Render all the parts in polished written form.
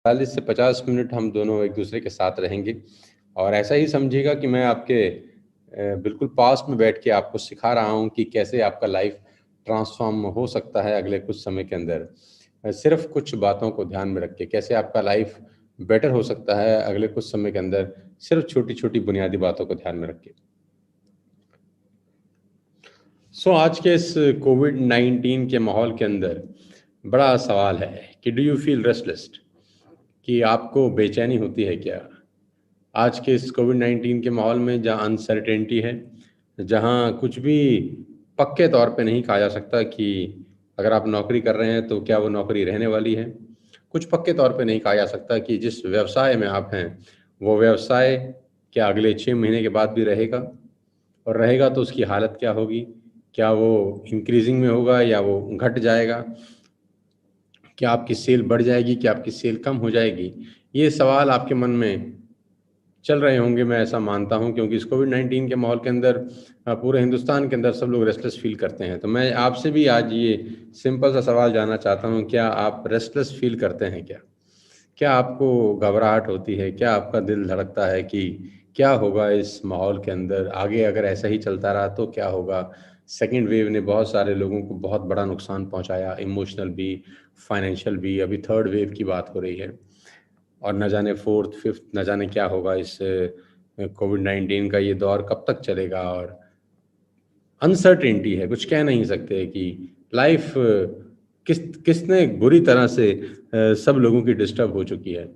40 से 50 मिनट हम दोनों एक दूसरे के साथ रहेंगे और ऐसा ही समझिएगा कि मैं आपके बिल्कुल पास में बैठ के आपको सिखा रहा हूँ कि कैसे आपका लाइफ ट्रांसफॉर्म हो सकता है अगले कुछ समय के अंदर। सिर्फ कुछ बातों को ध्यान में रख के कैसे आपका लाइफ बेटर हो सकता है अगले कुछ समय के अंदर, सिर्फ छोटी छोटी बुनियादी बातों को ध्यान में रख के। आज के इस कोविड-19 के माहौल के अंदर बड़ा सवाल है कि डू यू फील रेस्टलेस, कि आपको बेचैनी होती है क्या? आज के इस कोविड-19 के माहौल में जहाँ अनसर्टेनिटी है, जहाँ कुछ भी पक्के तौर पे नहीं कहा जा सकता कि अगर आप नौकरी कर रहे हैं तो क्या वो नौकरी रहने वाली है। कुछ पक्के तौर पे नहीं कहा जा सकता कि जिस व्यवसाय में आप हैं, वो व्यवसाय क्या अगले 6 महीने के बाद भी रहेगा? और रहेगा तो उसकी हालत क्या होगी? क्या वो इंक्रीज़िंग में होगा या वो घट जाएगा? क्या आपकी सेल बढ़ जाएगी? क्या आपकी सेल कम हो जाएगी? ये सवाल आपके मन में चल रहे होंगे, मैं ऐसा मानता हूँ, क्योंकि इस कोविड-19 के माहौल के अंदर पूरे हिंदुस्तान के अंदर सब लोग रेस्टलेस फ़ील करते हैं। तो मैं आपसे भी आज ये सिंपल सा सवाल जानना चाहता हूँ, क्या आप रेस्टलेस फ़ील करते हैं क्या? क्या आपको घबराहट होती है? क्या आपका दिल धड़कता है कि क्या होगा इस माहौल के अंदर? आगे अगर ऐसा ही चलता रहा तो क्या होगा? सेकंड वेव ने बहुत सारे लोगों को बहुत बड़ा नुकसान पहुँचाया, इमोशनल भी, फाइनेंशियल भी। अभी थर्ड वेव की बात हो रही है और न जाने फोर्थ, फिफ्थ, न जाने क्या होगा। इस कोविड-19 का ये दौर कब तक चलेगा और अनसर्टेनिटी है, कुछ कह नहीं सकते कि लाइफ किसने बुरी तरह से सब लोगों की डिस्टर्ब हो चुकी है।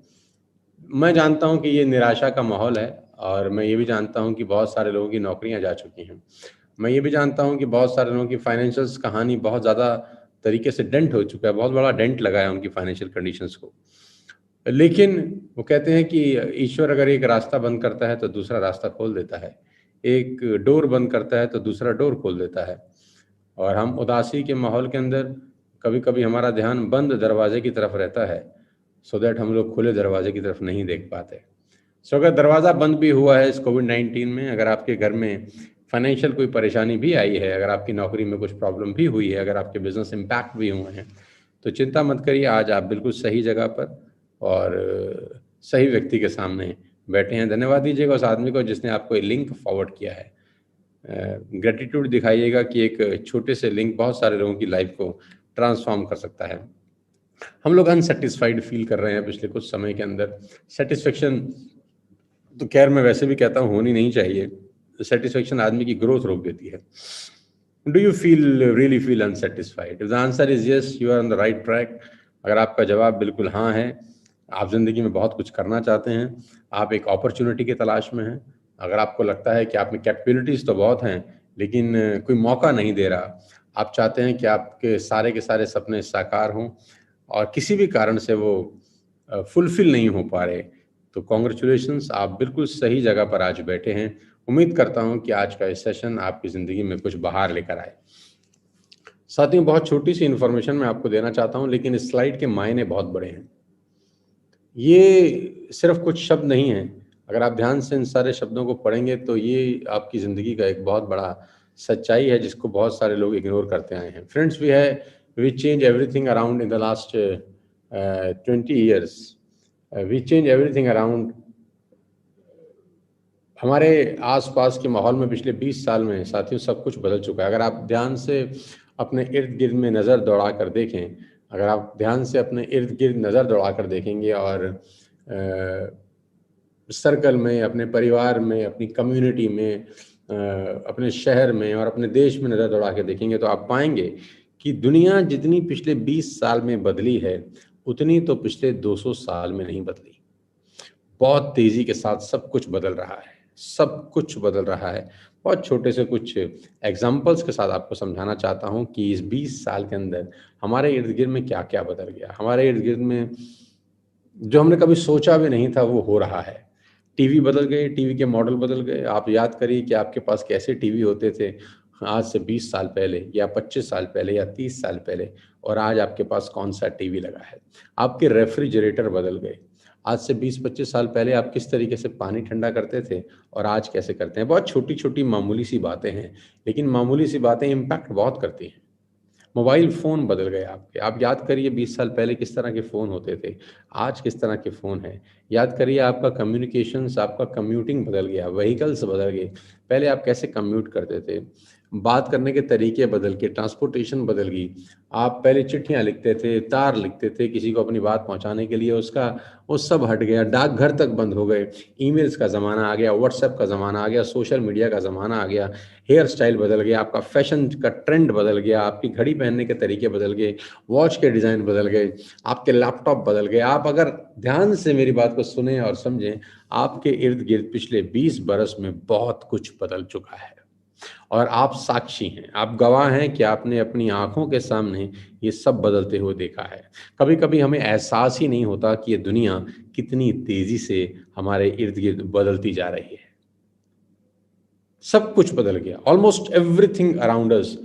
मैं जानता हूँ कि ये निराशा का माहौल है और मैं ये भी जानता हूँ कि बहुत सारे लोगों की नौकरियाँ जा चुकी हैं। मैं ये भी जानता हूँ कि बहुत सारे लोगों की फाइनेंशियल्स कहानी बहुत ज़्यादा तरीके से डेंट हो चुका है, बहुत बड़ा डेंट लगा है उनकी फाइनेंशियल कंडीशंस को। लेकिन वो कहते हैं कि ईश्वर अगर एक रास्ता बंद करता है तो दूसरा रास्ता खोल देता है। एक डोर बंद करता है तो दूसरा डोर खोल देता है। और हम उदासी के माहौल के अंदर कभी-कभी हमारा ध्यान बंद दरवाजे की तरफ रहता है, सो दैट हम लोग खुले दरवाजे की तरफ नहीं देख पाते। अगर दरवाज़ा बंद भी हुआ है इस कोविड-19 में, अगर आपके घर में फाइनेंशियल कोई परेशानी भी आई है, अगर आपकी नौकरी में कुछ प्रॉब्लम भी हुई है, अगर आपके बिज़नेस इम्पैक्ट भी हुए हैं, तो चिंता मत करिए, आज आप बिल्कुल सही जगह पर और सही व्यक्ति के सामने बैठे हैं। धन्यवाद दीजिएगा उस आदमी को जिसने आपको ये लिंक फॉरवर्ड किया है। ग्रैटिट्यूड दिखाइएगा कि एक छोटे से लिंक बहुत सारे लोगों की लाइफ़ को ट्रांसफ़ॉर्म कर सकता है। हम लोग अनसैटिस्फाइड फ़ील कर रहे हैं पिछले कुछ समय के अंदर। सैटिस्फैक्शन तो ख़ैर मैं वैसे भी कहता हूँ होनी नहीं चाहिए। सैटिस्फैक्शन आदमी की ग्रोथ रोक देती है। Do you really feel unsatisfied? If the answer is yes, you are on the right track. अगर आपका जवाब बिल्कुल हाँ है, आप ज़िंदगी में बहुत कुछ करना चाहते हैं, आप एक अपॉर्च्युनिटी की तलाश में हैं, अगर आपको लगता है कि आप में कैपेबिलिटीज़ तो बहुत हैं, लेकिन कोई मौका नहीं दे रहा, आप चाहते हैं कि आपके सारे के सारे सपने साकार हों और किसी भी कारण से वो फुलफ़िल नहीं हो पा रहे, तो कांग्रेचुलेशंस, आप बिल्कुल सही जगह पर आज बैठे हैं। उम्मीद करता हूँ कि आज का ये सेशन आपकी ज़िंदगी में कुछ बहार लेकर आए। साथियों, बहुत छोटी-सी इन्फॉर्मेशन मैं आपको देना चाहता हूँ, लेकिन इस स्लाइड के मायने बहुत बड़े हैं। ये सिर्फ़ कुछ शब्द नहीं हैं, अगर आप ध्यान से इन सारे शब्दों को पढ़ेंगे तो ये आपकी ज़िंदगी का एक बहुत बड़ा सच्चाई है जिसको बहुत सारे लोग इग्नोर करते आए हैं। Friends, we change everything around in the last 20 years. We change everything around. हमारे आस-पास के माहौल में पिछले 20 साल में साथियों सब कुछ बदल चुका है। अगर आप ध्यान से अपने इर्द-गिर्द में नज़र दौड़ा कर देखें, अगर आप ध्यान से अपने इर्द-गिर्द नज़र दौड़ा कर देखेंगे और सर्कल में, अपने परिवार में, अपनी कम्युनिटी में, अपने शहर में और अपने देश में नज़र दौड़ा के देखेंगे तो आप पाएँगे कि दुनिया जितनी पिछले 20 साल में बदली है, उतनी तो पिछले 200 साल में नहीं बदली। बहुत तेज़ी के साथ सब कुछ बदल रहा है, सब कुछ बदल रहा है। बहुत छोटे से कुछ एग्ज़ाम्पल्स के साथ आपको समझाना चाहता हूँ कि इस 20 साल के अंदर हमारे इर्द-गिर्द में क्या-क्या बदल गया। हमारे इर्द-गिर्द में जो हमने कभी सोचा भी नहीं था वो हो रहा है। टीवी बदल गए, टीवी के मॉडल बदल गए। आप याद करिए कि आपके पास कैसे टीवी होते थे आज से 20 साल पहले या 25 साल पहले या 30 साल पहले, और आज आपके पास कौन-सा टीवी लगा है। आपके रेफ्रिजरेटर बदल गए। आज से 20-25 साल पहले आप किस तरीके से पानी ठंडा करते थे और आज कैसे करते हैं। बहुत छोटी-छोटी मामूली सी बातें हैं, लेकिन मामूली सी बातें इम्पैक्ट बहुत करती हैं। मोबाइल फ़ोन बदल गए आपके। आप याद करिए 20 साल पहले किस तरह के फ़ोन होते थे, आज किस तरह के फ़ोन हैं। याद करिए आपका कम्युनिकेशंस, आपका कम्यूटिंग बदल गया, व्हीकल्स बदल गए। पहले आप कैसे कम्यूट करते थे, बात करने के तरीके बदल के, ट्रांसपोर्टेशन बदल गई। आप पहले चिट्ठियाँ लिखते थे, तार लिखते थे किसी को अपनी बात पहुँचाने के लिए, उसका वो सब हट गया, डाकघर तक बंद हो गए, ईमेल्स का ज़माना आ गया, व्हाट्सएप का ज़माना आ गया, सोशल मीडिया का ज़माना आ गया, हेयर स्टाइल बदल गया, आपका फैशन का ट्रेंड बदल गया, आपकी घड़ी पहनने के तरीके बदल गए, वॉच के डिज़ाइन बदल गए, आपके लैपटॉप बदल गए। आप अगर ध्यान से मेरी बात को सुनें और समझें, आपके इर्द-गिर्द पिछले 20 बरस में बहुत कुछ बदल चुका है और आप साक्षी हैं, आप गवाह हैं कि आपने अपनी आँखों के सामने ये सब बदलते हुए देखा है। कभी-कभी हमें एहसास ही नहीं होता कि ये दुनिया कितनी तेज़ी से हमारे इर्द-गिर्द बदलती जा रही है। सब कुछ बदल गया। Almost everything around us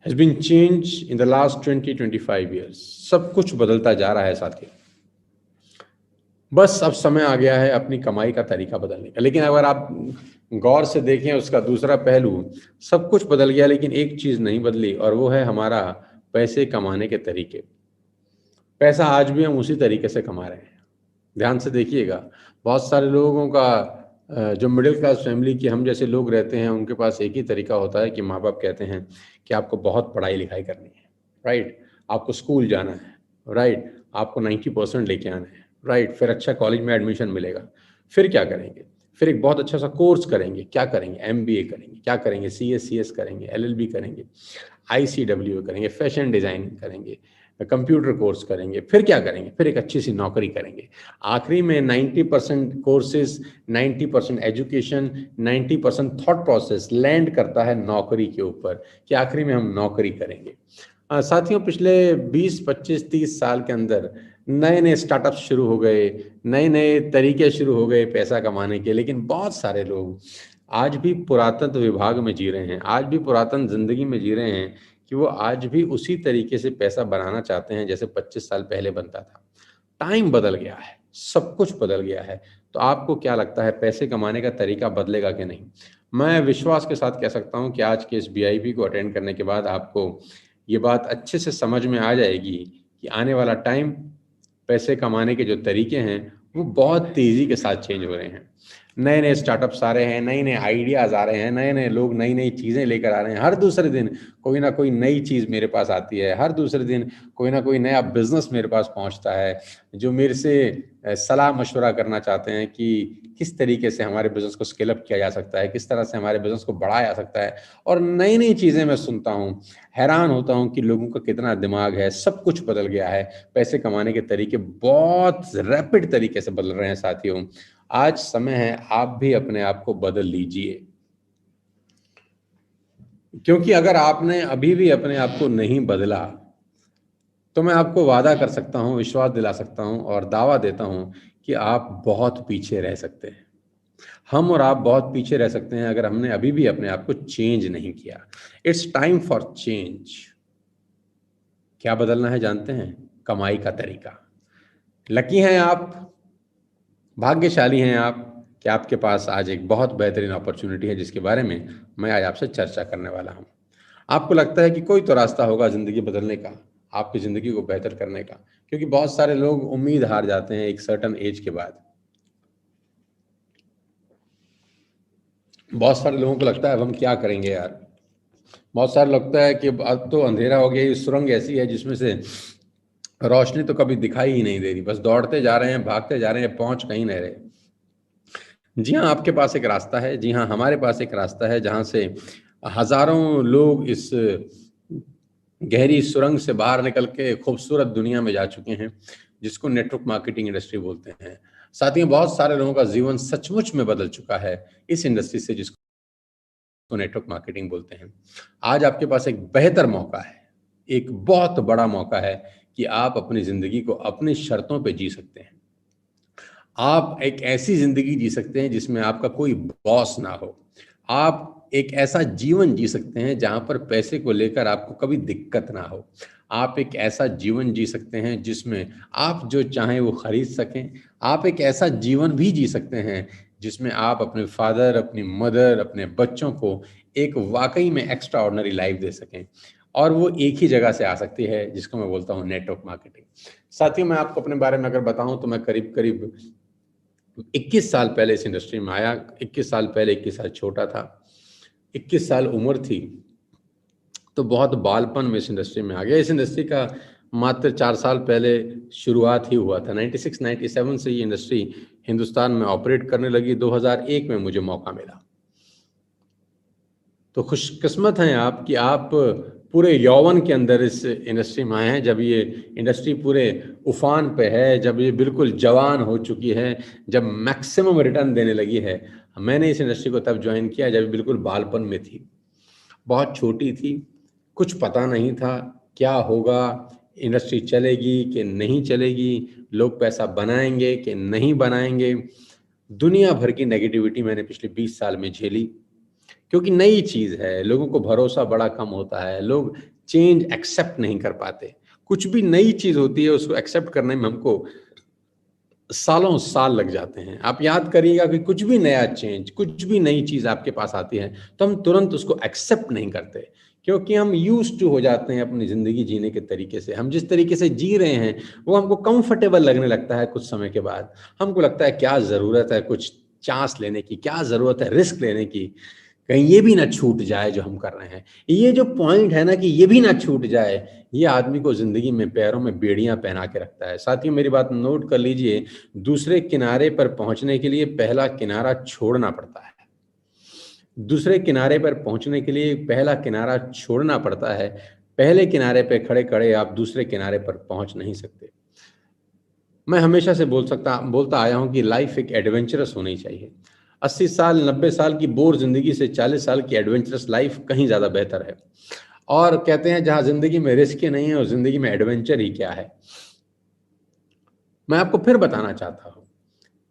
has been changed in the last 20-25 years. सब कुछ बदलता जा रहा है साथियों। बस अब समय आ गया है अपनी कमाई का तरीका बदलने का। लेकिन अगर आप गौर से देखें उसका दूसरा पहलू, सब कुछ बदल गया लेकिन एक चीज़ नहीं बदली और वो है हमारा पैसे कमाने के तरीके। पैसा आज भी हम उसी तरीके से कमा रहे हैं। ध्यान से देखिएगा, बहुत सारे लोगों का जो मिडिल क्लास फैमिली के हम जैसे लोग रहते हैं, उनके पास एक ही तरीका होता है कि माँ-बाप कहते हैं कि आपको बहुत पढ़ाई-लिखाई करनी है, राइट? आपको स्कूल जाना है, राइट? आपको 90% लेके आना है, राइट? फिर अच्छा कॉलेज में एडमिशन मिलेगा। फिर क्या करेंगे? फिर एक बहुत अच्छा-सा कोर्स करेंगे, क्या करेंगे? एमबीए करेंगे, क्या करेंगे? सीएस, सीएस करेंगे, एलएलबी करेंगे, आईसीडब्ल्यू करेंगे, फैशन डिज़ाइनिंग करेंगे, कंप्यूटर कोर्स करेंगे, फिर क्या करेंगे? फिर एक अच्छी-सी नौकरी करेंगे। आखिरी में 90% courses, 90% education, 90% thought process land करता है नौकरी के ऊपर कि आखिरी में हम नौकरी करेंगे। साथियों पिछले 20, 25, 30 साल के अंदर नए-नए स्टार्टअप्स शुरू हो गए, नए-नए तरीके शुरू हो गए पैसा कमाने के, लेकिन बहुत सारे लोग आज भी पुरातत्व विभाग में जी रहे हैं, आज भी पुरातन ज़िंदगी में जी रहे हैं कि वो आज भी उसी तरीके से पैसा बनाना चाहते हैं जैसे 25 साल पहले बनता था। टाइम बदल गया है, सब कुछ बदल गया है। तो आपको क्या लगता है पैसे कमाने का तरीका बदलेगा कि नहीं? मैं विश्वास के साथ कह सकता हूँ कि आज के इस वीआईपी को अटेंड करने के बाद आपको ये बात अच्छे से समझ में आ जाएगी कि आने वाला टाइम पैसे कमाने के जो तरीके हैं, वो बहुत तेज़ी के साथ चेंज हो रहे हैं। नए-नए स्टार्टअप्स आ रहे हैं, नए-नए आइडियाज़ आ रहे हैं, नए-नए लोग नई-नई चीज़ें लेकर आ रहे हैं। हर दूसरे दिन कोई ना कोई नई चीज़ मेरे पास आती है, हर दूसरे दिन कोई ना कोई नया बिज़नेस मेरे पास पहुँचता है, जो मेरे से सलाह-मशवरा करना चाहते हैं कि किस तरीके से हमारे बिज़नेस को स्केल अप किया जा सकता है, किस तरह से हमारे बिज़नेस को बढ़ाया जा सकता है और नई-नई चीज़ें मैं सुनता हूँ, हैरान होता हूँ कि लोगों का कितना दिमाग है, सब कुछ बदल गया है। पैसे कमाने के तरीके बहुत रैपिड तरीके से बदल रहे हैं साथियों। आज समय है आप भी अपने आप को बदल लीजिए। क्योंकि अगर आपने अभी भी अपने आप को नहीं बदला, तो मैं आपको वादा कर सकता हूँ, विश्वास दिला सकता हूँ और दावा देता हूँ कि आप बहुत पीछे रह सकते हैं। हम और आप बहुत पीछे रह सकते हैं अगर हमने अभी भी अपने आप को चेंज नहीं किया। It's time for change. क्या बदलना है जानते हैं? कमाई का तरीका। लकी हैं आप, भाग्यशाली हैं आप कि आपके पास आज एक बहुत बेहतरीन अपॉर्च्युनिटी है जिसके बारे में मैं आज आपसे चर्चा करने वाला हूँ। आपको लगता है कि कोई तो रास्ता होगा ज़िंदगी बदलने का, आपकी ज़िंदगी को बेहतर करने का, क्योंकि बहुत सारे लोग उम्मीद हार जाते हैं एक सर्टेन एज के बाद। बहुत सारे लोगों को लगता है अब हम क्या करेंगे यार? बहुत सारे लगता है कि अब तो अंधेरा हो गया, ये सुरंग ऐसी है जिसमें से रोशनी तो कभी दिखाई ही नहीं दे रही, बस दौड़ते जा रहे हैं, भागते जा रहे हैं, पहुँच कहीं नहीं रहे। जी हाँ, आपके पास एक रास्ता है। जी हाँ, हमारे पास एक रास्ता है जहाँ से हज़ारों लोग इस गहरी सुरंग से बाहर निकल के खूबसूरत दुनिया में जा चुके हैं, जिसको नेटवर्क मार्केटिंग इंडस्ट्री बोलते हैं। साथ ही बहुत सारे लोगों का जीवन सचमुच में बदल चुका है इस इंडस्ट्री से जिसको नेटवर्क मार्केटिंग बोलते हैं। आज आपके पास एक बेहतर मौका है, एक बहुत बड़ा मौका है कि आप अपनी ज़िंदगी को अपनी शर्तों पे जी सकते हैं। आप एक ऐसी ज़िंदगी जी सकते हैं जिसमें आपका कोई बॉस ना हो। आप एक ऐसा जीवन जी सकते हैं जहाँ पर पैसे को लेकर आपको कभी दिक्कत ना हो। आप एक ऐसा जीवन जी सकते हैं जिसमें आप जो चाहें वो खरीद सकें। आप एक ऐसा जीवन भी जी सकते हैं जिसमें आप अपने फादर, अपनी मदर, अपने बच्चों को एक वाक़ई में एक्स्ट्राऑर्डिनरी लाइफ़ दे सकें। और वो एक ही जगह से आ सकती है, जिसको मैं बोलता हूँ नेटवर्क मार्केटिंग। साथियों, मैं आपको अपने बारे में अगर बताऊं तो मैं करीब करीब 21 साल पहले इस इंडस्ट्री में आया। 21 साल पहले, 21 साल छोटा था, 21 साल उम्र थी, तो बहुत बालपन में इस इंडस्ट्री में आ गया। इस इंडस्ट्री का मात्र 4 साल पहले शुरुआत ही हुआ था। 96-97 से ये इंडस्ट्री हिंदुस्तान में ऑपरेट करने लगी। 2001 में मुझे मौका मिला। तो खुशकिस्मत हैं आप कि आप पूरे यौवन के अंदर इस इंडस्ट्री में आए हैं, जब ये इंडस्ट्री पूरे उफान पे है, जब ये बिल्कुल जवान हो चुकी है, जब मैक्सिमम रिटर्न देने लगी है। मैंने इस इंडस्ट्री को तब ज्वाइन किया जब बिल्कुल बालपन में थी, बहुत छोटी थी, कुछ पता नहीं था क्या होगा, इंडस्ट्री चलेगी कि नहीं चलेगी, लोग पैसा बनाएंगे कि नहीं बनाएंगे। दुनिया भर की नेगेटिविटी मैंने पिछले 20 साल में झेली, क्योंकि नई चीज़ है, लोगों को भरोसा बड़ा कम होता है, लोग चेंज एक्सेप्ट नहीं कर पाते। कुछ भी नई चीज़ होती है, उसको एक्सेप्ट करने में हमको सालों साल लग जाते हैं। आप याद करिएगा कि कुछ भी नया चेंज, कुछ भी नई चीज़ आपके पास आती है, तो हम तुरंत उसको एक्सेप्ट नहीं करते, क्योंकि हम यूज्ड टू हो जाते हैं अपनी ज़िंदगी जीने के तरीके से। हम जिस तरीके से जी रहे हैं, वो हमको कंफर्टेबल लगने लगता है कुछ समय के बाद। हमको लगता है क्या ज़रूरत है कुछ चांस लेने की, क्या ज़रूरत है रिस्क लेने की, कहीं ये भी ना छूट जाए जो हम कर रहे हैं। ये जो पॉइंट है ना कि ये भी ना छूट जाए, ये आदमी को ज़िंदगी में पैरों में बेड़ियां पहना के रखता है। साथियों, मेरी बात नोट कर लीजिए, दूसरे किनारे पर पहुंचने के लिए पहला किनारा छोड़ना पड़ता है। दूसरे किनारे पर पहुंचने के लिए पहला किनारा छोड़ना पड़ता है। पहले किनारे पे खड़े खड़े आप दूसरे किनारे पर पहुंच नहीं सकते। मैं हमेशा से बोलता आया हूं कि लाइफ एक एडवेंचरस होनी चाहिए। 80 साल 90 साल की बोर जिंदगी से 40 साल की एडवेंचरस लाइफ कहीं ज़्यादा बेहतर है। और कहते हैं जहां जिंदगी में रिस्क ही नहीं है, और जिंदगी में एडवेंचर ही क्या है। मैं आपको फिर बताना चाहता हूं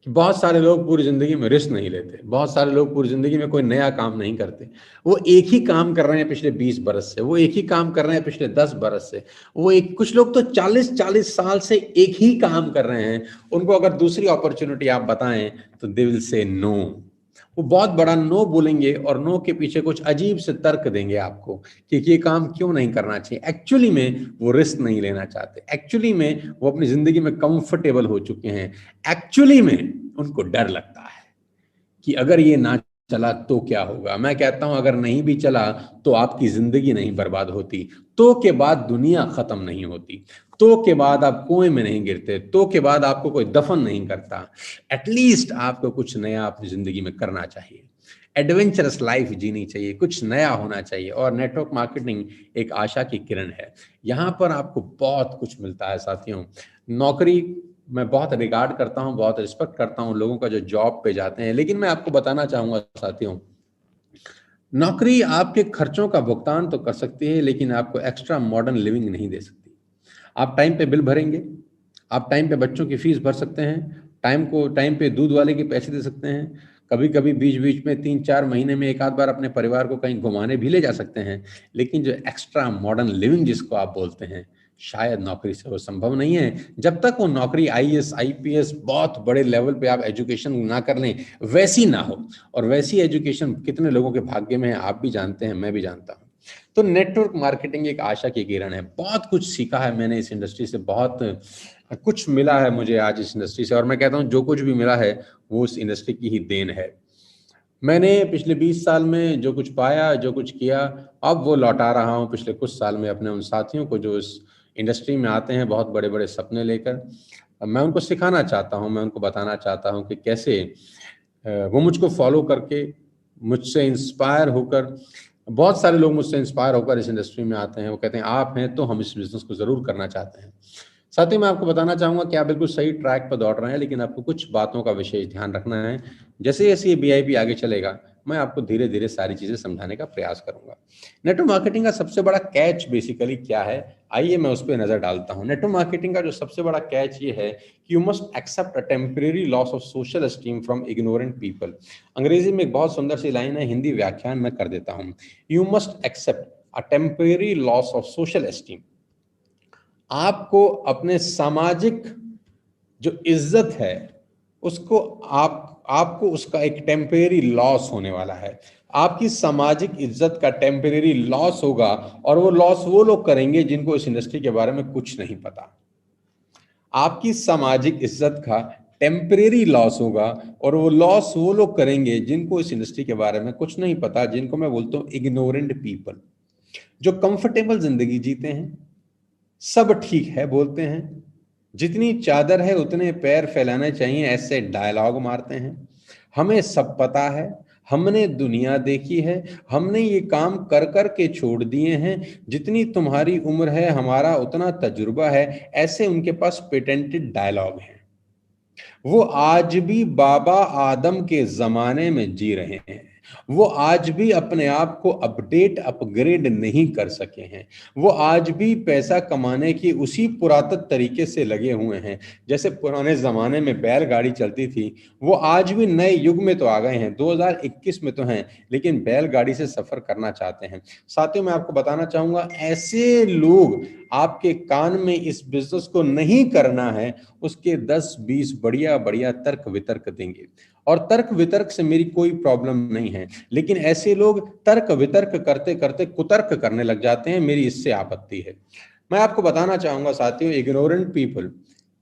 कि बहुत सारे लोग पूरी ज़िंदगी में रिस्क नहीं लेते, बहुत सारे लोग पूरी ज़िंदगी में कोई नया काम नहीं करते। वो एक ही काम कर रहे हैं पिछले 20 बरस से, वो एक ही काम कर रहे हैं पिछले 10 बरस से, कुछ लोग तो 40-40 साल से एक ही काम कर रहे हैं। उनको अगर दूसरी अपॉर्चुनिटी आप बताएं तो दे विल से नो। वो बहुत बड़ा नो बोलेंगे और नो के पीछे कुछ अजीब से तर्क देंगे आपको कि ये काम क्यों नहीं करना चाहिए। एक्चुअली में वो रिस्क नहीं लेना चाहते, एक्चुअली में वो अपनी ज़िंदगी में कंफर्टेबल हो चुके हैं, एक्चुअली में उनको डर लगता है कि अगर ये ना चला तो क्या होगा। मैं कहता हूं अगर नहीं भी चला तो आपकी जिंदगी नहीं बर्बाद होती, तो के बाद दुनिया खत्म नहीं होती, तो के बाद आप कुएं में नहीं गिरते, तो के बाद आपको कोई दफन नहीं करता। एटलीस्ट आपको कुछ नया अपनी जिंदगी में करना चाहिए, एडवेंचरस लाइफ जीनी चाहिए, कुछ नया होना चाहिए। और नेटवर्क मार्केटिंग एक आशा की किरण है। यहाँ पर आपको बहुत कुछ मिलता है साथियों। नौकरी, मैं बहुत रिगार्ड करता हूं, बहुत रिस्पेक्ट करता हूं लोगों का जो जॉब पे जाते हैं, लेकिन मैं आपको बताना चाहूंगा साथियों, नौकरी आपके खर्चों का भुगतान तो कर सकती है, लेकिन आपको एक्स्ट्रा मॉडर्न लिविंग नहीं दे सकती। आप टाइम पे बिल भरेंगे, आप टाइम पे बच्चों की फीस भर सकते हैं, टाइम पे दूध वाले के पैसे दे सकते हैं, कभी कभी बीच बीच में 3-4 महीने में एक आध बार अपने परिवार को कहीं घुमाने भी ले जा सकते हैं। लेकिन जो एक्स्ट्रा मॉडर्न लिविंग जिसको आप बोलते हैं, शायद नौकरी से वो संभव नहीं है। जब तक वो नौकरी आईएएस आईपीएस बहुत बड़े लेवल पे आप एजुकेशन ना कर लें, वैसी ना हो। और वैसी एजुकेशन कितने लोगों के भाग्य में है आप भी जानते हैं, मैं भी जानता हूं। तो नेटवर्क मार्केटिंग एक आशा की किरण है। बहुत कुछ सीखा है मैंने इस इंडस्ट्री से, बहुत कुछ मिला है मुझे आज इस इंडस्ट्री से। और मैं कहता हूं जो कुछ भी मिला है वो उस इंडस्ट्री की ही देन है। मैंने पिछले 20 साल में जो कुछ पाया, जो कुछ किया, अब वो लौटा रहा हूँ पिछले कुछ साल में अपने उन साथियों को जो इस इंडस्ट्री में आते हैं बहुत बड़े बड़े सपने लेकर। मैं उनको सिखाना चाहता हूँ, मैं उनको बताना चाहता हूँ कि कैसे वो मुझको फॉलो करके, मुझसे इंस्पायर होकर, बहुत सारे लोग मुझसे इंस्पायर होकर इस इंडस्ट्री में आते हैं। वो कहते हैं आप हैं तो हम इस बिजनेस को ज़रूर करना चाहते हैं। साथ ही मैं आपको बताना चाहूँगा कि आप बिल्कुल सही ट्रैक पर दौड़ रहे हैं, लेकिन आपको कुछ बातों का विशेष ध्यान रखना है। जैसे जैसे ये वीआईपी आगे चलेगा, मैं आपको धीरे धीरे सारी चीज़ें समझाने का प्रयास करूंगा। नेटवर्क मार्केटिंग का सबसे बड़ा कैच बेसिकली क्या है, आइए मैं उस पर नज़र डालता हूँ। नेटवर्क मार्केटिंग का जो सबसे बड़ा कैच ये है कि you must accept a temporary loss of social esteem from ignorant people. Angrezi में एक बहुत सुंदर सी लाइन है, हिंदी व्याख्यान मैं कर देता हूँ। You must accept a temporary loss of social esteem. आपको अपने सामाजिक जो इज्जत है, उसको आपको उसका एक टेम्परेरी लॉस होने वाला है। आपकी सामाजिक इज्जत का टेम्परेरी लॉस होगा, और वो लॉस वो लोग करेंगे जिनको इस इंडस्ट्री के बारे में कुछ नहीं पता। आपकी सामाजिक इज्जत का टेम्परेरी लॉस होगा, और वो लॉस वो लोग करेंगे जिनको इस इंडस्ट्री के बारे में कुछ नहीं पता, जिनको मैं बोलता हूँ इग्नोरेंट पीपल, जो कंफर्टेबल जिंदगी जीते हैं, सब ठीक है बोलते हैं, जितनी चादर है उतने पैर फैलाने चाहिए, ऐसे डायलॉग मारते हैं। हमें सब पता है, हमने दुनिया देखी है, हमने ये काम कर कर के छोड़ दिए हैं, जितनी तुम्हारी उम्र है हमारा उतना तजुर्बा है, ऐसे उनके पास पेटेंटेड डायलॉग हैं। वो आज भी बाबा आदम के जमाने में जी रहे हैं। वो आज भी अपने आप को अपडेट अपग्रेड नहीं कर सके हैं। वो आज भी पैसा कमाने की उसी पुरातन तरीके से लगे हुए हैं, जैसे पुराने जमाने में बैलगाड़ी चलती थी। वो आज भी नए युग में तो आ गए हैं, 2021 में तो हैं, लेकिन बैलगाड़ी से सफर करना चाहते हैं। साथियों, मैं आपको बताना चाहूंगा, ऐसे लोग आपके कान में इस बिजनेस को नहीं करना है उसके 10-20 बढ़िया बढ़िया तर्क वितर्क देंगे। और तर्क वितर्क से मेरी कोई प्रॉब्लम नहीं है, लेकिन ऐसे लोग तर्क वितर्क करते करते कुतर्क करने लग जाते हैं, मेरी इससे आपत्ति है। मैं आपको बताना चाहूंगा साथियों, इग्नोरेंट पीपल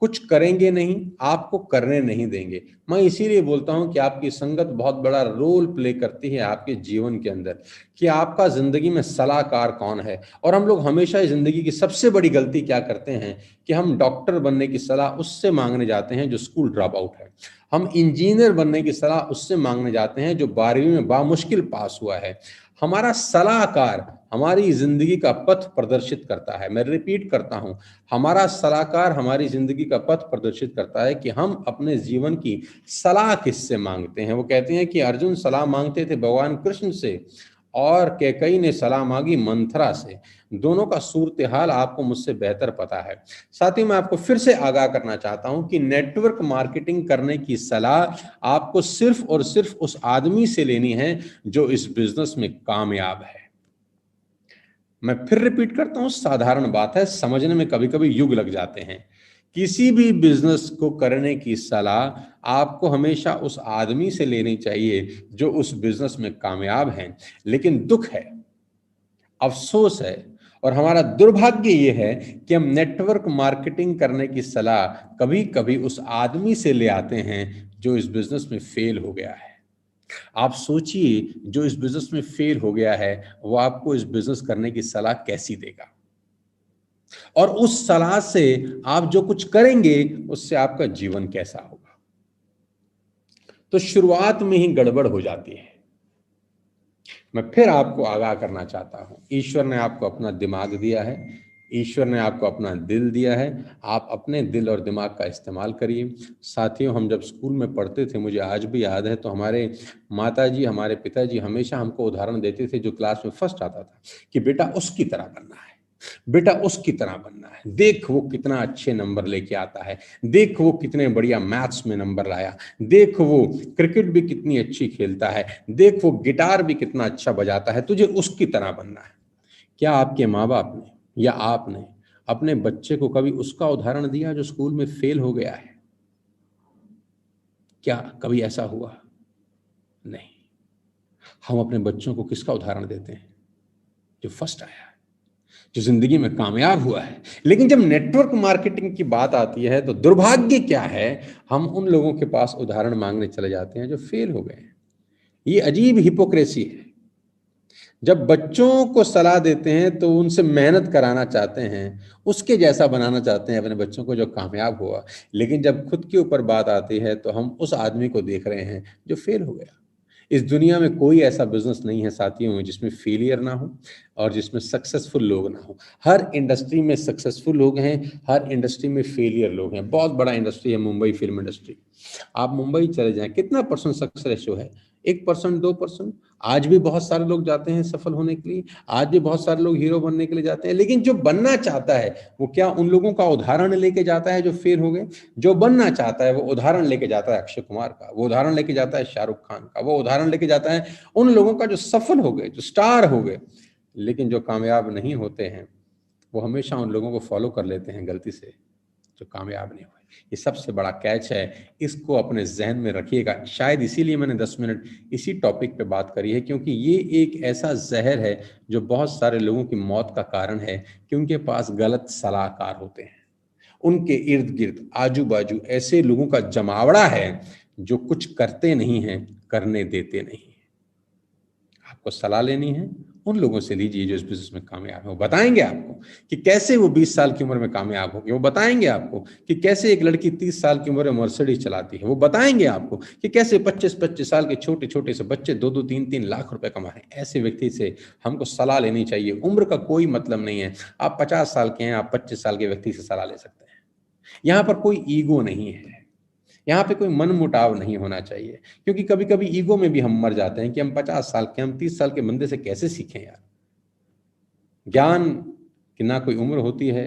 कुछ करेंगे नहीं, आपको करने नहीं देंगे। मैं इसीलिए बोलता हूं कि आपकी संगत बहुत बड़ा रोल प्ले करती है आपके जीवन के अंदर, कि आपका जिंदगी में सलाहकार कौन है। और हम लोग हमेशा जिंदगी की सबसे बड़ी गलती क्या करते हैं कि हम डॉक्टर बनने की सलाह उससे मांगने जाते हैं जो स्कूल ड्रॉप आउट है। हम इंजीनियर बनने की सलाह उससे मांगने जाते हैं जो 12वीं में बामुश्किल पास हुआ है। हमारा सलाहकार हमारी जिंदगी का पथ प्रदर्शित करता है। मैं रिपीट करता हूं, हमारा सलाहकार हमारी जिंदगी का पथ प्रदर्शित करता है कि हम अपने जीवन की सलाह किससे मांगते हैं। वो कहते हैं कि अर्जुन सलाह मांगते थे भगवान कृष्ण से, और कैकई ने सलाह मांगी मंथरा से। दोनों का सूरत हाल आपको मुझसे बेहतर पता है। साथ ही मैं आपको फिर से आगाह करना चाहता हूं कि नेटवर्क मार्केटिंग करने की सलाह आपको सिर्फ और सिर्फ उस आदमी से लेनी है जो इस बिजनेस में कामयाब है। मैं फिर रिपीट करता हूं, साधारण बात है, समझने में कभी कभी युग लग जाते हैं। किसी भी बिजनेस को करने की सलाह आपको हमेशा उस आदमी से लेनी चाहिए जो उस बिजनेस में कामयाब है। लेकिन दुख है, अफसोस है, और हमारा दुर्भाग्य ये है कि हम नेटवर्क मार्केटिंग करने की सलाह कभी कभी उस आदमी से ले आते हैं जो इस बिजनेस में फेल हो गया है। आप सोचिए, जो इस बिजनेस में फेल हो गया है वो आपको इस बिजनेस करने की सलाह कैसी देगा, और उस सलाह से आप जो कुछ करेंगे उससे आपका जीवन कैसा होगा। तो शुरुआत में ही गड़बड़ हो जाती है। मैं फिर आपको आगाह करना चाहता हूं, ईश्वर ने आपको अपना दिमाग दिया है, ईश्वर ने आपको अपना दिल दिया है, आप अपने दिल और दिमाग का इस्तेमाल करिए। साथियों, हम जब स्कूल में पढ़ते थे, मुझे आज भी याद है, तो हमारे माताजी हमारे पिताजी हमेशा हमको उदाहरण देते थे, जो क्लास में फर्स्ट आता था, कि बेटा उसकी तरह बनना है, बेटा उसकी तरह बनना है, देख वो कितना अच्छे नंबर लेके आता है, देख वो कितने बढ़िया मैथ्स में नंबर लाया, देख वो क्रिकेट भी कितनी अच्छी खेलता है, देख वो गिटार भी कितना अच्छा बजाता है, तुझे उसकी तरह बनना है। क्या आपके माँ बाप ने या आपने अपने बच्चे को कभी उसका उदाहरण दिया जो स्कूल में फेल हो गया है? क्या कभी ऐसा हुआ? नहीं। हम अपने बच्चों को किसका उदाहरण देते हैं? जो फर्स्ट आया, जो जिंदगी में कामयाब हुआ है। लेकिन जब नेटवर्क मार्केटिंग की बात आती है तो दुर्भाग्य क्या है, हम उन लोगों के पास उदाहरण मांगने चले जाते हैं जो फेल हो गए हैं। ये अजीब हिपोक्रेसी है। जब बच्चों को सलाह देते हैं तो उनसे मेहनत कराना चाहते हैं, उसके जैसा बनाना चाहते हैं अपने बच्चों को जो कामयाब हुआ, लेकिन जब खुद के ऊपर बात आती है तो हम उस आदमी को देख रहे हैं जो फेल हो गया। इस दुनिया में कोई ऐसा बिजनेस नहीं है साथियों जिसमें फेलियर ना हो और जिसमें सक्सेसफुल लोग ना हो। हर इंडस्ट्री में सक्सेसफुल लोग हैं, हर इंडस्ट्री में फेलियर लोग हैं। बहुत बड़ा इंडस्ट्री है मुंबई फिल्म इंडस्ट्री। आप मुंबई चले जाएं, कितना परसेंट सक्सेस रेशो है? 1%, 2%। आज भी बहुत सारे लोग जाते हैं सफल होने के लिए, आज भी बहुत सारे लोग हीरो बनने के लिए जाते हैं, लेकिन जो बनना चाहता है वो क्या उन लोगों का उदाहरण लेके जाता है जो फेल हो गए? जो बनना चाहता है वो उदाहरण लेके जाता है अक्षय कुमार का, वो उदाहरण लेके जाता है शाहरुख खान का, वो उदाहरण लेके जाता है उन लोगों का जो सफल हो गए, जो स्टार हो गए। लेकिन जो कामयाब नहीं होते हैं वो हमेशा उन लोगों को फॉलो कर लेते हैं गलती से, जो कामयाब नहीं हुए। ये सबसे बड़ा कैच है, इसको अपने जहन में रखिएगा। शायद इसीलिए मैंने 10 मिनट इसी टॉपिक पे बात करी है, क्योंकि ये एक ऐसा जहर है जो बहुत सारे लोगों की मौत का कारण है कि उनके पास गलत सलाहकार होते हैं। उनके इर्द गिर्द आजू बाजू ऐसे लोगों का जमावड़ा है जो कुछ करते नहीं हैं, करने देते नहीं हैं। आपको सलाह लेनी है, उन लोगों से लीजिए जो इस बिजनेस में कामयाब है। वो बताएंगे आपको कि कैसे वो 20 साल की उम्र में कामयाब होगी। वो बताएंगे आपको कि कैसे एक लड़की 30 साल की उम्र में मर्सिडीज चलाती है। वो बताएंगे आपको कि कैसे 25-25 साल के छोटे छोटे से बच्चे 2-2, 3-3 लाख रुपए कमा रहे हैं। ऐसे व्यक्ति से हमको सलाह लेनी चाहिए। उम्र का कोई मतलब नहीं है। आप 50 साल के हैं, आप 25 साल के व्यक्ति से सलाह ले सकते हैं। यहाँ पर कोई ईगो नहीं है, यहाँ पे कोई मन मुटाव नहीं होना चाहिए, क्योंकि कभी कभी ईगो में भी हम मर जाते हैं कि हम 50 साल के, हम 30 साल के बंदे से कैसे सीखें यार। ज्ञान की ना कोई उम्र होती है।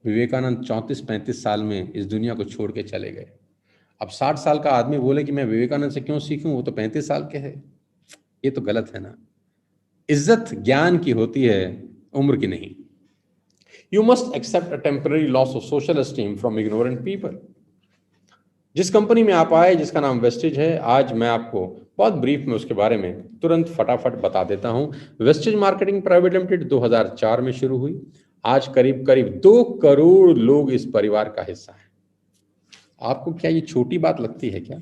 विवेकानंद 34-35 साल में इस दुनिया को छोड़ के चले गए। अब 60 साल का आदमी बोले कि मैं विवेकानंद से क्यों सीखूं, वो तो 35 साल के है। ये तो गलत है ना। इज्जत ज्ञान की होती है, उम्र की नहीं। You must accept a temporary loss of social esteem from ignorant people. जिस कंपनी में आप आए, जिसका नाम वेस्टेज है, आज मैं आपको बहुत ब्रीफ में उसके बारे में तुरंत फटाफट बता देता हूं। वेस्टेज मार्केटिंग प्राइवेट लिमिटेड 2004 में शुरू हुई। आज करीब करीब 2 करोड़ लोग इस परिवार का हिस्सा हैं। आपको क्या ये छोटी बात लगती है क्या?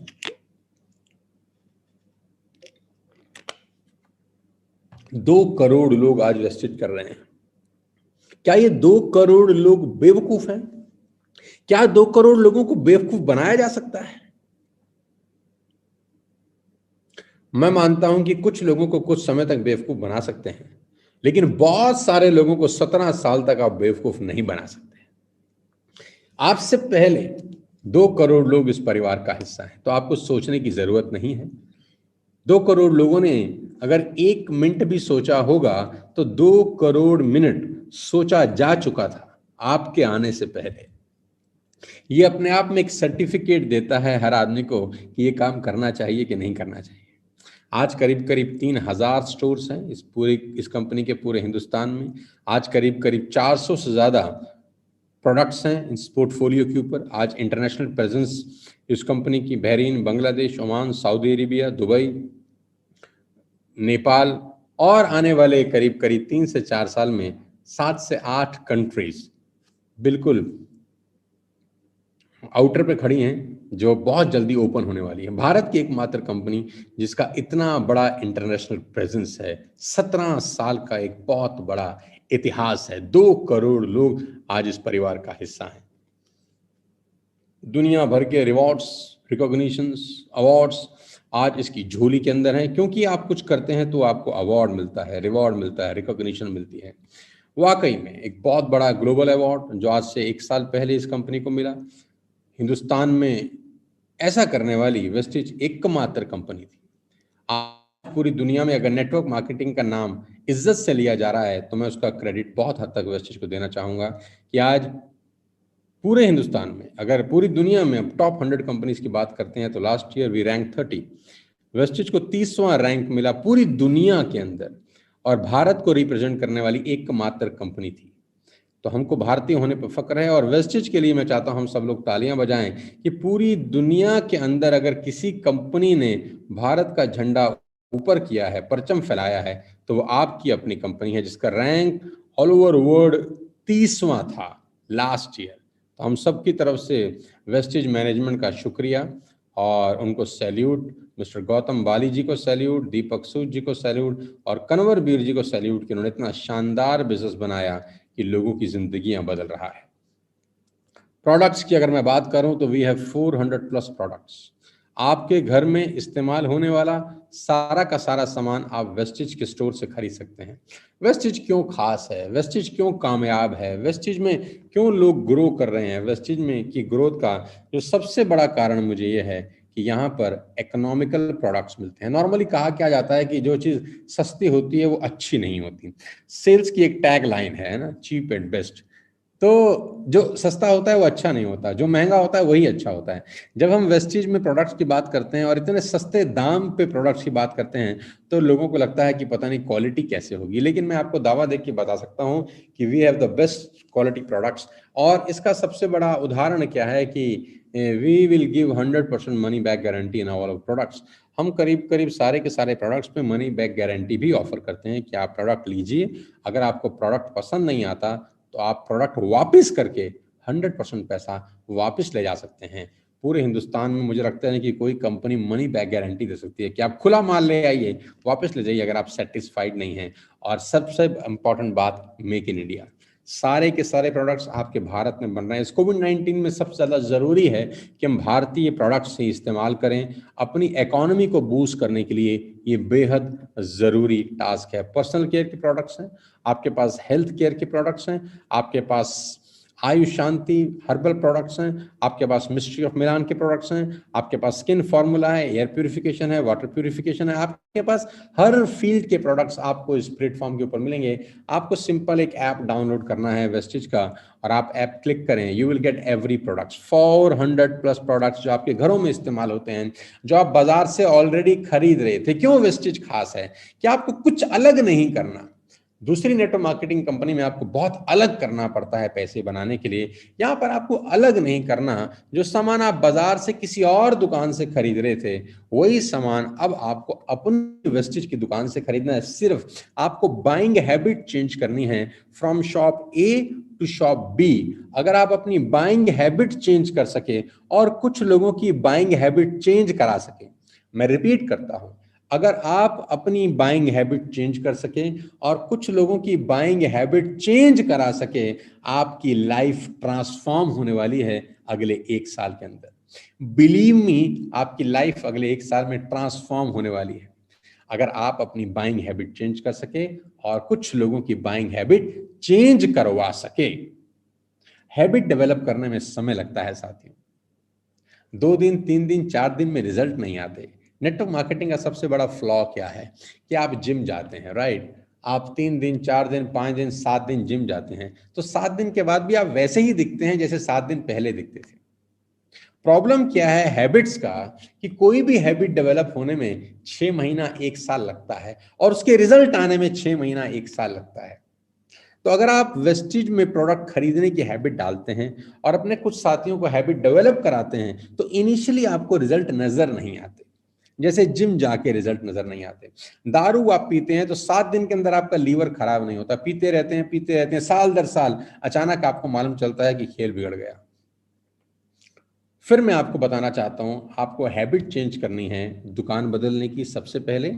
2 करोड़ लोग आज वेस्टेज कर रहे हैं। क्या ये 2 करोड़ लोग बेवकूफ हैं? क्या 2 करोड़ लोगों को बेवकूफ बनाया जा सकता है? मैं मानता हूं कि कुछ लोगों को कुछ समय तक बेवकूफ बना सकते हैं, लेकिन बहुत सारे लोगों को 17 साल तक आप बेवकूफ नहीं बना सकते। आपसे पहले 2 करोड़ लोग इस परिवार का हिस्सा हैं, तो आपको सोचने की जरूरत नहीं है। 2 करोड़ लोगों ने अगर 1 मिनट भी सोचा होगा तो 2 करोड़ मिनट सोचा जा चुका था आपके आने से पहले। ये अपने आप में एक सर्टिफिकेट देता है हर आदमी को कि ये काम करना चाहिए कि नहीं करना चाहिए। आज करीब करीब 3000 स्टोर्स हैं इस कंपनी के पूरे हिंदुस्तान में। आज करीब करीब 400 से ज़्यादा प्रोडक्ट्स हैं इस पोर्टफोलियो के ऊपर। आज इंटरनेशनल प्रेजेंस इस कंपनी की Bahrain, Bangladesh, Oman, Saudi Arabia, Dubai, Nepal और आने वाले करीब करीब 3 से 4 साल में 7 से 8 कंट्रीज बिल्कुल आउटर पे खड़ी हैं जो बहुत जल्दी ओपन होने वाली है। भारत की एकमात्र कंपनी जिसका इतना बड़ा इंटरनेशनल प्रेजेंस है, 17 साल का एक बहुत बड़ा इतिहास है। 2 करोड़ लोग आज इस परिवार का हिस्सा हैं। दुनिया भर के रिवॉर्ड्स, रिकॉग्निशंस, अवार्ड्स आज इसकी झोली के अंदर हैं, क्योंकि आप कुछ करते हैं तो आपको अवार्ड मिलता है, रिवॉर्ड मिलता है, रिकॉग्निशन मिलती है। वाकई में एक बहुत बड़ा ग्लोबल अवार्ड जो आज से 1 साल पहले इस कंपनी को मिला। हिंदुस्तान में ऐसा करने वाली वेस्टेज एकमात्र कंपनी थी। आज पूरी दुनिया में अगर नेटवर्क मार्केटिंग का नाम इज्जत से लिया जा रहा है तो मैं उसका क्रेडिट बहुत हद तक वेस्टेज को देना चाहूंगा कि आज पूरे हिंदुस्तान में, अगर पूरी दुनिया में टॉप 100 कंपनीज की बात करते हैं तो last year we rank 30। Vestige को 30वां रैंक मिला पूरी दुनिया के अंदर, और भारत को रिप्रेजेंट करने वाली एकमात्र कंपनी थी। तो हमको भारतीय होने पर फक्र है, और वेस्टेज के लिए मैं चाहता हूं हम सब लोग तालियां बजाएं कि पूरी दुनिया के अंदर अगर किसी कंपनी ने भारत का झंडा ऊपर किया है, परचम फैलाया है, तो वो आपकी अपनी कंपनी है, जिसका रैंक ऑल ओवर वर्ल्ड 30वां था लास्ट ईयर। तो हम सब की तरफ से वेस्टेज मैनेजमेंट का शुक्रिया और उनको सैल्यूट। मिस्टर गौतम बाली जी को सैल्यूट, दीपक सूद जी को सैल्यूट और कन्वर वीर जी को सैल्यूट कि उन्होंने इतना शानदार बिजनेस बनाया कि लोगों की जिंदगियां बदल रहा है। प्रोडक्ट्स की अगर मैं बात करूं तो वी हैव 400+ प्रोडक्ट्स। आपके घर में इस्तेमाल होने वाला सारा का सारा सामान आप वेस्टेज के स्टोर से खरीद सकते हैं। वेस्टेज क्यों खास है, वेस्टेज क्यों कामयाब है, वेस्टेज में क्यों लोग ग्रो कर रहे हैं, वेस्टेज में की ग्रोथ का जो सबसे बड़ा कारण मुझे ये है कि यहाँ पर इकोनॉमिकल प्रोडक्ट्स मिलते हैं। नॉर्मली कहा क्या जाता है कि जो चीज़ सस्ती होती है वो अच्छी नहीं होती। सेल्स की एक टैग लाइन है ना, चीप एंड बेस्ट। तो जो सस्ता होता है वो अच्छा नहीं होता, जो महंगा होता है वही अच्छा होता है। जब हम वेस्टीज में प्रोडक्ट्स की बात करते हैं और इतने सस्ते दाम पे प्रोडक्ट्स की बात करते हैं, तो लोगों को लगता है कि पता नहीं क्वालिटी कैसे होगी, लेकिन मैं आपको दावा देख के बता सकता हूँ कि we have the best quality products. और इसका सबसे बड़ा उदाहरण क्या है कि we will give 100% money back guarantee in all of products. हम करीब करीब सारे के सारे प्रोडक्ट्स पे मनी बैक गारंटी भी ऑफर करते हैं कि आप प्रोडक्ट लीजिए, अगर आपको प्रोडक्ट पसंद नहीं आता तो आप प्रोडक्ट वापस करके 100% पैसा वापस ले जा सकते हैं। पूरे हिंदुस्तान में मुझे लगता है कि कोई कंपनी मनी बैक गारंटी दे सकती है कि आप खुला माल ले आइए, वापस ले जाइए अगर आप सेटिस्फाइड नहीं हैं। और सबसे इंपॉर्टेंट बात, मेक इन इंडिया। सारे के सारे प्रोडक्ट्स आपके भारत में बन रहे हैं। इस कोविड-19 में सबसे ज़्यादा ज़रूरी है कि हम भारतीय प्रोडक्ट्स ही इस्तेमाल करें। अपनी इकोनॉमी को बूस्ट करने के लिए ये बेहद ज़रूरी टास्क है। पर्सनल केयर के प्रोडक्ट्स हैं, आपके पास हेल्थ केयर के प्रोडक्ट्स हैं, आपके पास आयुष शांति हर्बल प्रोडक्ट्स हैं, आपके पास मिस्ट्री ऑफ मिलान के प्रोडक्ट्स हैं, आपके पास स्किन फार्मूला है, एयर प्यूरिफिकेशन है, वाटर प्यूरिफिकेशन है। आपके पास हर फील्ड के प्रोडक्ट्स आपको इस प्लेटफॉर्म के ऊपर मिलेंगे। आपको सिंपल एक ऐप डाउनलोड करना है वेस्टिज का, और आप ऐप क्लिक करें, you will get every products, 400+ products जो आपके घरों में इस्तेमाल होते हैं, जो आप बाजार से ऑलरेडी खरीद रहे थे। क्यों वेस्टिज खास है कि आपको कुछ अलग नहीं करना। दूसरी नेटवर्क मार्केटिंग कंपनी में आपको बहुत अलग करना पड़ता है पैसे बनाने के लिए, यहाँ पर आपको अलग नहीं करना। जो सामान आप बाजार से किसी और दुकान से खरीद रहे थे, वही सामान अब आपको अपनी वेस्टिज की दुकान से खरीदना है। सिर्फ आपको बाइंग हैबिट चेंज करनी है from shop A to shop B. अगर आप अपनी बाइंग हैबिट चेंज कर सके और कुछ लोगों की बाइंग हैबिट चेंज करा सके, मैं रिपीट करता हूं, अगर आप अपनी बाइंग हैबिट चेंज कर सके और कुछ लोगों की बाइंग हैबिट चेंज करा सके, आपकी लाइफ ट्रांसफॉर्म होने वाली है अगले 1 साल के अंदर। बिलीव मी, आपकी लाइफ अगले 1 साल में ट्रांसफॉर्म होने वाली है अगर आप अपनी बाइंग हैबिट चेंज कर सके और कुछ लोगों की बाइंग हैबिट चेंज करवा सके। हैबिट डेवलप करने में समय लगता है साथियों, 2 दिन 3 दिन 4 दिन में रिजल्ट नहीं आते। नेटवर्क मार्केटिंग का सबसे बड़ा फ्लॉ क्या है कि आप जिम जाते हैं, राइट? आप 3 दिन 4 दिन 5 दिन 7 दिन जिम जाते हैं, तो 7 दिन के बाद भी आप वैसे ही दिखते हैं जैसे 7 दिन पहले दिखते थे। प्रॉब्लम क्या है हैबिट्स का कि कोई भी हैबिट डेवलप होने में 6 महीना 1 साल लगता है और उसके रिजल्ट आने में 6 महीना 1 साल लगता है। तो अगर आप वेस्टिज में प्रोडक्ट खरीदने की हैबिट डालते हैं और अपने कुछ साथियों को हैबिट डेवलप कराते हैं, तो इनिशियली आपको रिजल्ट नजर नहीं आते, जैसे जिम जाके रिजल्ट नजर नहीं आते। दारू आप पीते हैं तो 7 दिन के अंदर आपका लीवर खराब नहीं होता, पीते रहते हैं साल दर साल, अचानक आपको मालूम चलता है कि खेल बिगड़ गया। फिर मैं आपको बताना चाहता हूं, आपको हैबिट चेंज करनी है दुकान बदलने की सबसे पहले,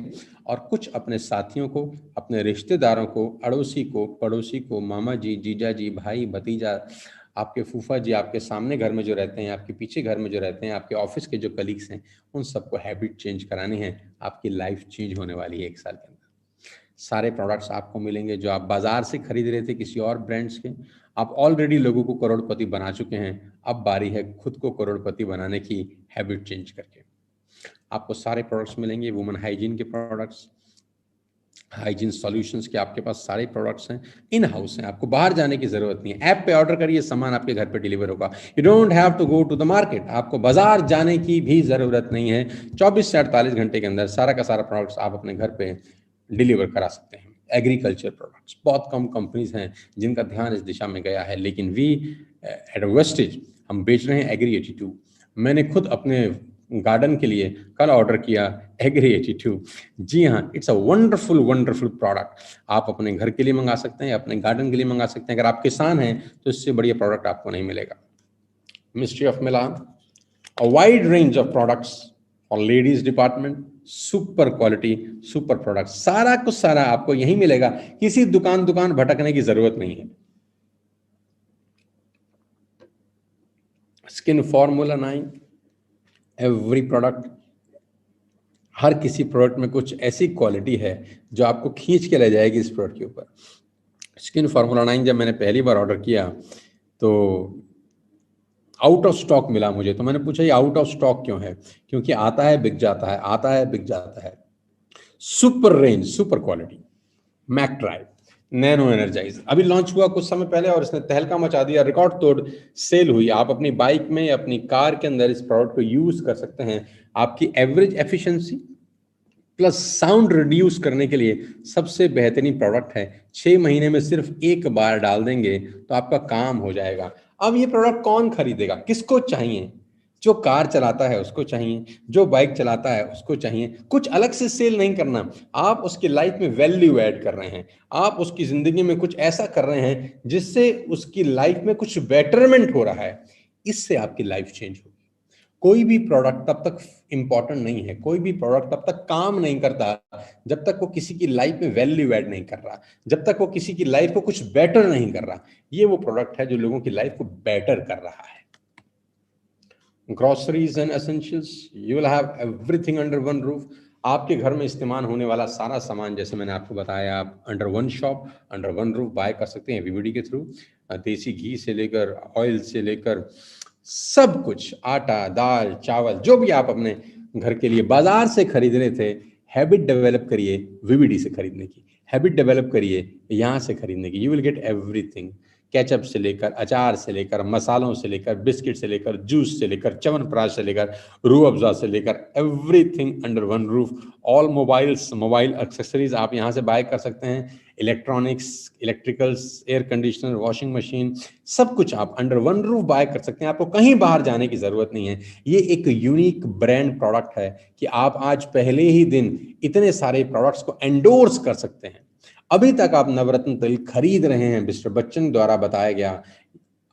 और कुछ अपने साथियों को, अपने रिश्तेदारों को, अड़ोसी को, पड़ोसी को, मामा जी, जीजा जी, भाई भतीजा, आपके फूफा जी, आपके सामने घर में जो रहते हैं, आपके पीछे घर में जो रहते हैं, आपके ऑफिस के जो कलीग्स हैं, उन सबको हैबिट चेंज करानी है। आपकी लाइफ चेंज होने वाली है 1 साल के अंदर। सारे प्रोडक्ट्स आपको मिलेंगे जो आप बाजार से खरीद रहे थे किसी और ब्रांड्स के। आप ऑलरेडी लोगों को करोड़पति बना चुके हैं, अब बारी है खुद को करोड़पति बनाने की, हैबिट चेंज करके। आपको सारे प्रोडक्ट्स मिलेंगे, वुमेन हाइजीन के प्रोडक्ट्स, हाइजीन सॉल्यूशंस के आपके पास सारे प्रोडक्ट्स हैं, इन हाउस हैं, आपको बाहर जाने की जरूरत नहीं है। ऐप पे ऑर्डर करिए, सामान आपके घर पे डिलीवर होगा। You don't have to go to the market, आपको बाजार जाने की भी जरूरत नहीं है। 24 से 48 घंटे के अंदर सारा का सारा प्रोडक्ट्स आप अपने घर पे डिलीवर करा सकते हैं। एग्रीकल्चर प्रोडक्ट्स, बहुत कम कंपनीज हैं जिनका ध्यान इस दिशा में गया है, लेकिन वी एट वेस्टेज हम बेच रहे हैं एग्री 82। मैंने खुद अपने गार्डन के लिए कल ऑर्डर किया एग्री 82। जी हाँ, it's a wonderful wonderful product. आप अपने घर के लिए मंगा सकते हैं, अपने गार्डन के लिए मंगा सकते हैं। अगर आप किसान हैं तो इससे बढ़िया प्रोडक्ट आपको नहीं मिलेगा। Mystery of Milan, a wide range of products for ladies department, super quality, super product, सारा कुछ सारा आपको यहीं मिलेगा, किसी दुकान भटकने की जरूरत नहीं है। स्किन फॉर्मूला 9, एवरी प्रोडक्ट, हर किसी प्रोडक्ट में कुछ ऐसी क्वालिटी है जो आपको खींच के ले जाएगी इस प्रोडक्ट के ऊपर। स्किन फार्मूला 9 जब मैंने पहली बार ऑर्डर किया तो आउट ऑफ स्टॉक मिला मुझे, तो मैंने पूछा ये आउट ऑफ स्टॉक क्यों है? क्योंकि आता है बिक जाता है, आता है बिक जाता है। Super range, super quality, Mac Drive, nano energise अभी लॉन्च हुआ कुछ समय पहले और इसने तहलका मचा दिया, रिकॉर्ड तोड़ सेल हुई। आप अपनी बाइक में, अपनी कार के अंदर इस प्रोडक्ट को यूज कर सकते हैं। आपकी average efficiency plus sound reduce करने के लिए सबसे बेहतरीन प्रोडक्ट है। 6 महीने में सिर्फ एक बार डाल देंगे तो आपका काम हो जाएगा। अब ये प्रोडक्ट कौन खरीदेगा, किसको चाहिए? जो कार चलाता है उसको चाहिए, जो बाइक चलाता है उसको चाहिए। कुछ अलग से सेल नहीं करना, आप उसकी लाइफ में वैल्यू ऐड कर रहे हैं, आप उसकी जिंदगी में कुछ ऐसा कर रहे हैं जिससे उसकी लाइफ में कुछ बेटरमेंट हो रहा है। इससे आपकी लाइफ चेंज होगी। कोई भी प्रोडक्ट तब तक इंपॉर्टेंट नहीं है, कोई भी प्रोडक्ट तब तक काम नहीं करता जब तक वो किसी की लाइफ में वैल्यू ऐड नहीं कर रहा, जब तक वो किसी की लाइफ को कुछ बेटर नहीं कर रहा। ये वो प्रोडक्ट है जो लोगों की लाइफ को बेटर कर रहा है। Groceries and essentials, you will have everything under one roof. आपके घर में इस्तेमाल होने वाला सारा सामान, जैसे मैंने आपको बताया, आप under one shop, under one roof buy कर सकते हैं वीवीडी के थ्रू। देसी घी से लेकर ऑयल से लेकर सब कुछ, आटा, दाल, चावल, जो भी आप अपने घर के लिए बाजार से खरीद रहे थे, हैबिट डेवलप करिए वीवीडी से खरीदने की, हैबिट डेवलप करिए यहाँ से खरीदने की। You will get everything, ketchup से लेकर, अचार से लेकर, मसालों से लेकर, बिस्किट से लेकर, जूस से लेकर, च्यवनप्राश से लेकर, रूह अफ़ज़ा से लेकर, everything under one roof. All mobiles, mobile accessories आप यहाँ से बाय कर सकते हैं। Electronics, electricals, air conditioner, washing machine, सब कुछ आप अंडर वन रूफ बाय कर सकते हैं। आपको कहीं बाहर जाने की जरूरत नहीं है। ये एक यूनिक ब्रांड प्रोडक्ट है कि आप आज पहले ही दिन इतने सारे प्रोडक्ट्स को एंडोर्स कर सकते हैं। अभी तक आप नवरत्न तेल खरीद रहे हैं, मिस्टर बच्चन द्वारा बताया गया,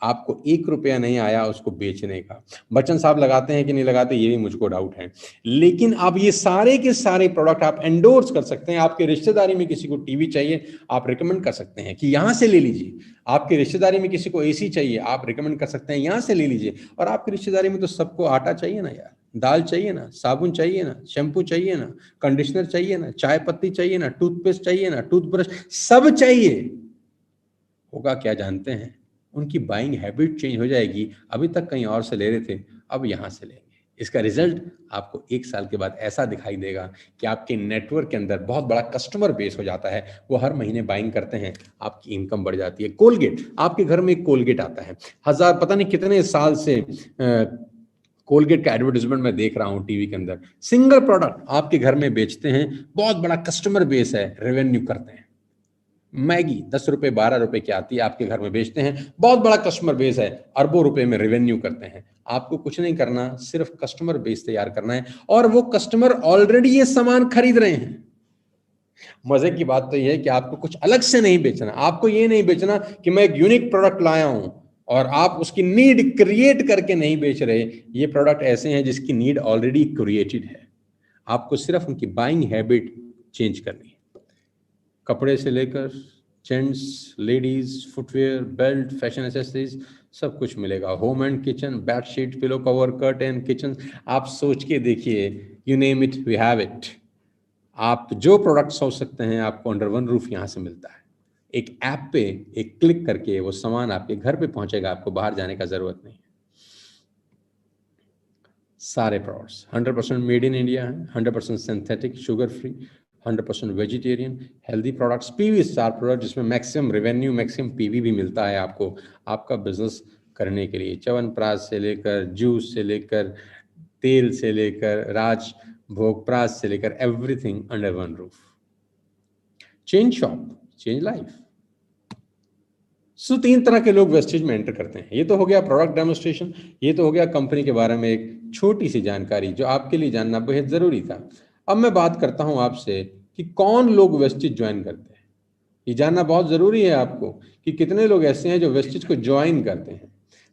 आपको 1 रुपया नहीं आया उसको बेचने का। बच्चन साहब लगाते हैं कि नहीं लगाते, ये भी मुझको डाउट है, लेकिन आप ये सारे के सारे प्रोडक्ट आप एंडोर्स कर सकते हैं। आपके रिश्तेदारी में किसी को टीवी चाहिए, आप रिकमेंड कर सकते हैं कि यहां से ले लीजिए। आपकी रिश्तेदारी में किसी को एसी चाहिए, आप रिकमेंड कर सकते हैं यहां से ले लीजिए। और आपकी रिश्तेदारी में तो सबको आटा चाहिए ना यार, दाल चाहिए ना, साबुन चाहिए ना, शैम्पू चाहिए ना, कंडीशनर चाहिए ना, चाय पत्ती चाहिए ना, टूथपेस्ट चाहिए ना, टूथब्रश, सब चाहिए। होगा क्या जानते हैं? उनकी बाइंग हैबिट चेंज हो जाएगी। अभी तक कहीं और से ले रहे थे, अब यहां से लेंगे। इसका रिजल्ट आपको 1 साल के बाद ऐसा दिखाई देगा कि आपके नेटवर्क के अंदर बहुत बड़ा कस्टमर बेस हो जाता है, वो हर महीने बाइंग करते हैं, आपकी इनकम बढ़ जाती है। कोलगेट, आपके घर में एक कोलगेट आता है, हजार पता नहीं कितने साल से कोलगेट का एडवर्टाइजमेंट मैं देख रहा हूं टीवी के अंदर। सिंगल प्रोडक्ट आपके घर में बेचते हैं, बहुत बड़ा कस्टमर बेस है, रेवेन्यू करते हैं। मैगी 10 रुपए 12 रुपए की आती है, आपके घर में बेचते हैं, बहुत बड़ा कस्टमर बेस है, अरबों रुपए में रेवेन्यू करते हैं। आपको कुछ नहीं करना, सिर्फ कस्टमर बेस तैयार करना है, और वो कस्टमर ऑलरेडी ये सामान खरीद रहे हैं। मजे की बात तो ये है कि आपको कुछ अलग से नहीं बेचना। आपको ये नहीं बेचना कि मैं एक यूनिक प्रोडक्ट लाया हूं और आप उसकी नीड क्रिएट करके नहीं बेच रहे। ये प्रोडक्ट ऐसे हैं जिसकी नीड ऑलरेडी क्रिएटेड है, आपको सिर्फ उनकी बाइंग हैबिट चेंज करनी है। कपड़े से लेकर gents, ladies, footwear, belt, fashion accessories, सब कुछ मिलेगा। Home and kitchen, bedsheet, pillow cover, curtain, kitchen, आप सोच के देखिए, you name it we have it. आप जो प्रोडक्ट सोच सकते हैं आपको अंडर वन रूफ यहाँ से मिलता है। एक ऐप पे एक क्लिक करके वो सामान आपके घर पे पहुंचेगा, आपको बाहर जाने का जरूरत नहीं है। सारे प्रोडक्ट्स 100% मेड इन इंडिया हैं, 100% synthetic, sugar free, 100% vegetarian, healthy products, PV star product, जिसमें मैक्सिमम रेवेन्यू, मैक्सिमम पीवी भी मिलता है आपको आपका बिजनेस करने के लिए। च्यवनप्राश से लेकर, जूस से लेकर, तेल से लेकर, राज भोगप्राश से लेकर, everything under one roof. Change shop, change life. So 3 तरह के लोग वेस्टेज में एंटर करते हैं। ये तो हो गया प्रोडक्ट डेमोस्ट्रेशन, ये तो हो गया कंपनी के बारे में एक छोटी सी जानकारी जो आपके लिए जानना बेहद जरूरी था। अब मैं बात करता हूं आपसे कि कौन लोग वेस्टेज ज्वाइन करते हैं। ये जानना बहुत जरूरी है आपको कि कितने लोग ऐसे हैं जो वेस्टेज को ज्वाइन करते हैं।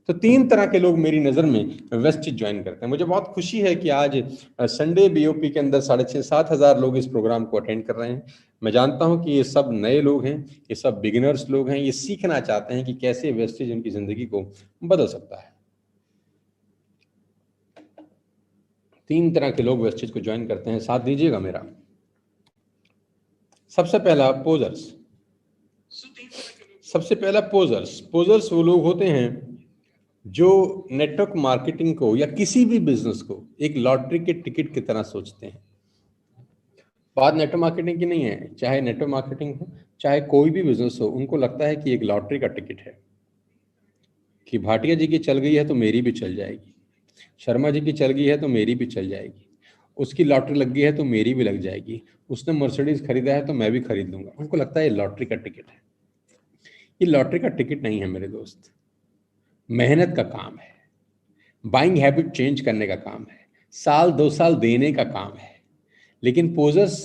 तो 3 तरह के लोग मेरी नज़र में वेस्टेज ज्वाइन करते हैं। मुझे बहुत खुशी है कि आज संडे बीओपी के अंदर 6,500-7 हज़ार लोग इस प्रोग्राम को अटेंड कर रहे हैं। मैं जानता हूं कि ये सब नए लोग हैं, ये सब बिगिनर्स लोग हैं, ये सीखना चाहते हैं कि कैसे वेस्टेज उनकी ज़िंदगी को बदल सकता है। 3 तरह के लोग वेस्टेज को ज्वाइन करते हैं, साथ दीजिएगा मेरा। सबसे पहला पोजर्स। सबसे पहला पोजर्स। पोजर्स वो लोग होते हैं जो नेटवर्क मार्केटिंग को या किसी भी बिजनेस को एक लॉटरी के टिकट की तरह सोचते हैं। बात नेटवर्क मार्केटिंग की नहीं है, चाहे नेटवर्क मार्केटिंग हो, चाहे कोई भी बिजनेस हो, उनको लगता है कि एक लॉटरी का टिकट है कि भाटिया जी की चल गई है तो मेरी भी चल जाएगी, शर्मा जी की चल गई है तो मेरी भी चल जाएगी, उसकी लॉटरी लग गई है तो मेरी भी लग जाएगी, उसने मर्सिडीज खरीदा है तो मैं भी खरीद लूंगा। उनको लगता है ये लॉटरी का टिकट है। ये लॉटरी का टिकट नहीं है मेरे दोस्त, मेहनत का काम है, बाइंग हैबिट चेंज करने का काम है, साल 2 साल देने का काम है। लेकिन पोजर्स